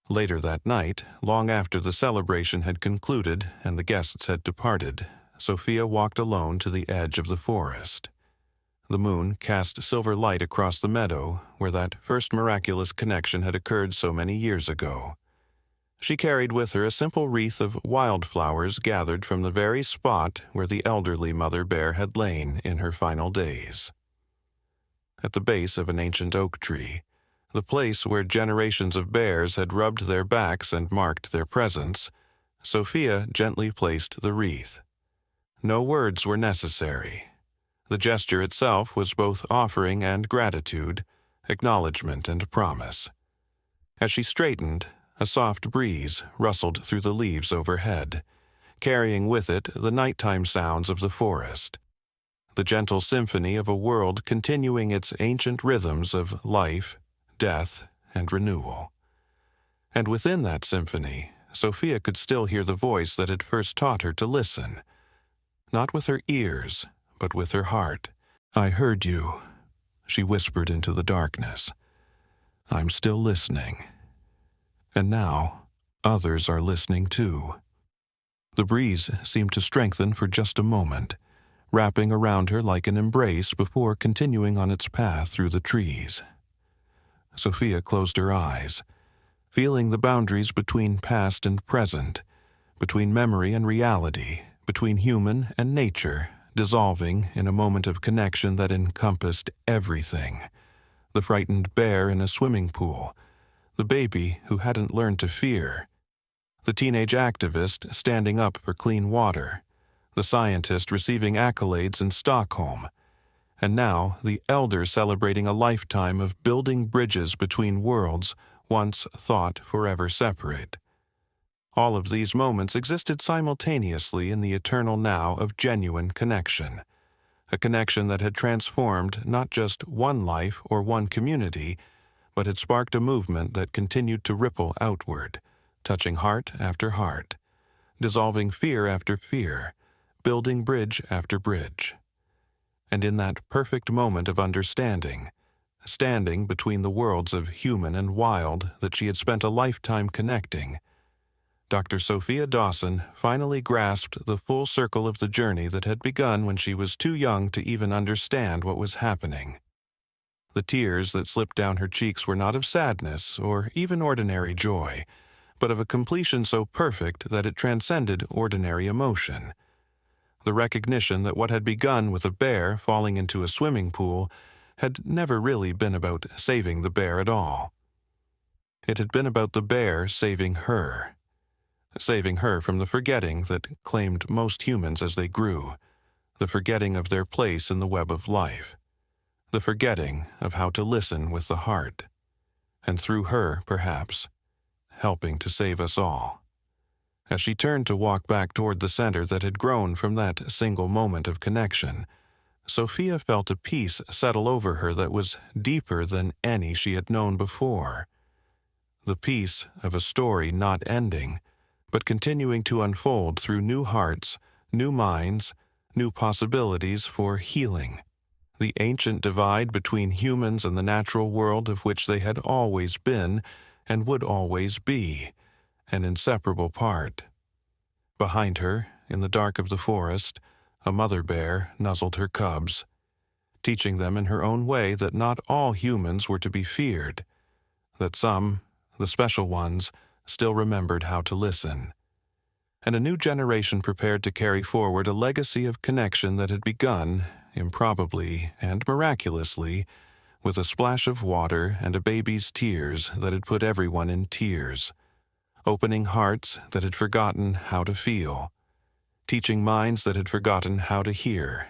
Later that night, long after the celebration had concluded and the guests had departed, Sophia walked alone to the edge of the forest. The moon cast silver light across the meadow where that first miraculous connection had occurred so many years ago. She carried with her a simple wreath of wildflowers gathered from the very spot where the elderly mother bear had lain in her final days. At the base of an ancient oak tree, the place where generations of bears had rubbed their backs and marked their presence, Sophia gently placed the wreath. No words were necessary. The gesture itself was both offering and gratitude, acknowledgement and promise. As she straightened, a soft breeze rustled through the leaves overhead, carrying with it the nighttime sounds of the forest, the gentle symphony of a world continuing its ancient rhythms of life, death, and renewal. And within that symphony, Sophia could still hear the voice that had first taught her to listen, not with her ears, but with her heart. "I heard you," she whispered into the darkness. "I'm still listening. And now, others are listening too." The breeze seemed to strengthen for just a moment, wrapping around her like an embrace before continuing on its path through the trees. Sophia closed her eyes, feeling the boundaries between past and present, between memory and reality, between human and nature, dissolving in a moment of connection that encompassed everything. The frightened bear in a swimming pool, the baby who hadn't learned to fear, the teenage activist standing up for clean water, the scientist receiving accolades in Stockholm, and now the elder celebrating a lifetime of building bridges between worlds once thought forever separate. All of these moments existed simultaneously in the eternal now of genuine connection, a connection that had transformed not just one life or one community, but had sparked a movement that continued to ripple outward, touching heart after heart, dissolving fear after fear, building bridge after bridge. And in that perfect moment of understanding, standing between the worlds of human and wild that she had spent a lifetime connecting, Dr. Sophia Dawson finally grasped the full circle of the journey that had begun when she was too young to even understand what was happening. The tears that slipped down her cheeks were not of sadness or even ordinary joy, but of a completion so perfect that it transcended ordinary emotion. The recognition that what had begun with a bear falling into a swimming pool had never really been about saving the bear at all. It had been about the bear saving her from the forgetting that claimed most humans as they grew, the forgetting of their place in the web of life, the forgetting of how to listen with the heart, and through her, perhaps, helping to save us all. As she turned to walk back toward the center that had grown from that single moment of connection, Sophia felt a peace settle over her that was deeper than any she had known before. The peace of a story not ending, but continuing to unfold through new hearts, new minds, new possibilities for healing. The ancient divide between humans and the natural world of which they had always been and would always be, an inseparable part. Behind her, in the dark of the forest, a mother bear nuzzled her cubs, teaching them in her own way that not all humans were to be feared, that some, the special ones, still remembered how to listen. And a new generation prepared to carry forward a legacy of connection that had begun, improbably and miraculously, with a splash of water and a baby's tears that had put everyone in tears, opening hearts that had forgotten how to feel, teaching minds that had forgotten how to hear,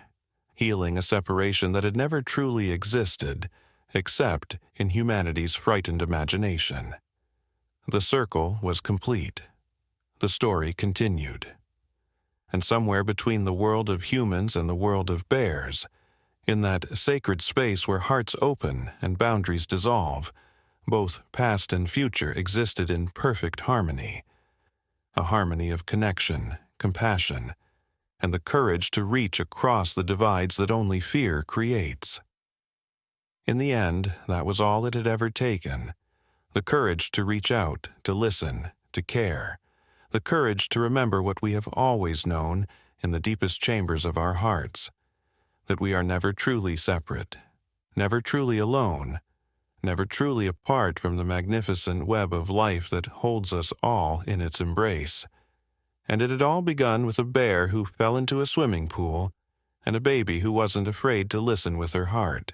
healing a separation that had never truly existed, except in humanity's frightened imagination. The circle was complete. The story continued. And somewhere between the world of humans and the world of bears, in that sacred space where hearts open and boundaries dissolve, both past and future existed in perfect harmony, a harmony of connection, compassion, and the courage to reach across the divides that only fear creates. In the end, that was all it had ever taken, the courage to reach out, to listen, to care, the courage to remember what we have always known in the deepest chambers of our hearts, that we are never truly separate, never truly alone, never truly apart from the magnificent web of life that holds us all in its embrace. And it had all begun with a bear who fell into a swimming pool and a baby who wasn't afraid to listen with her heart.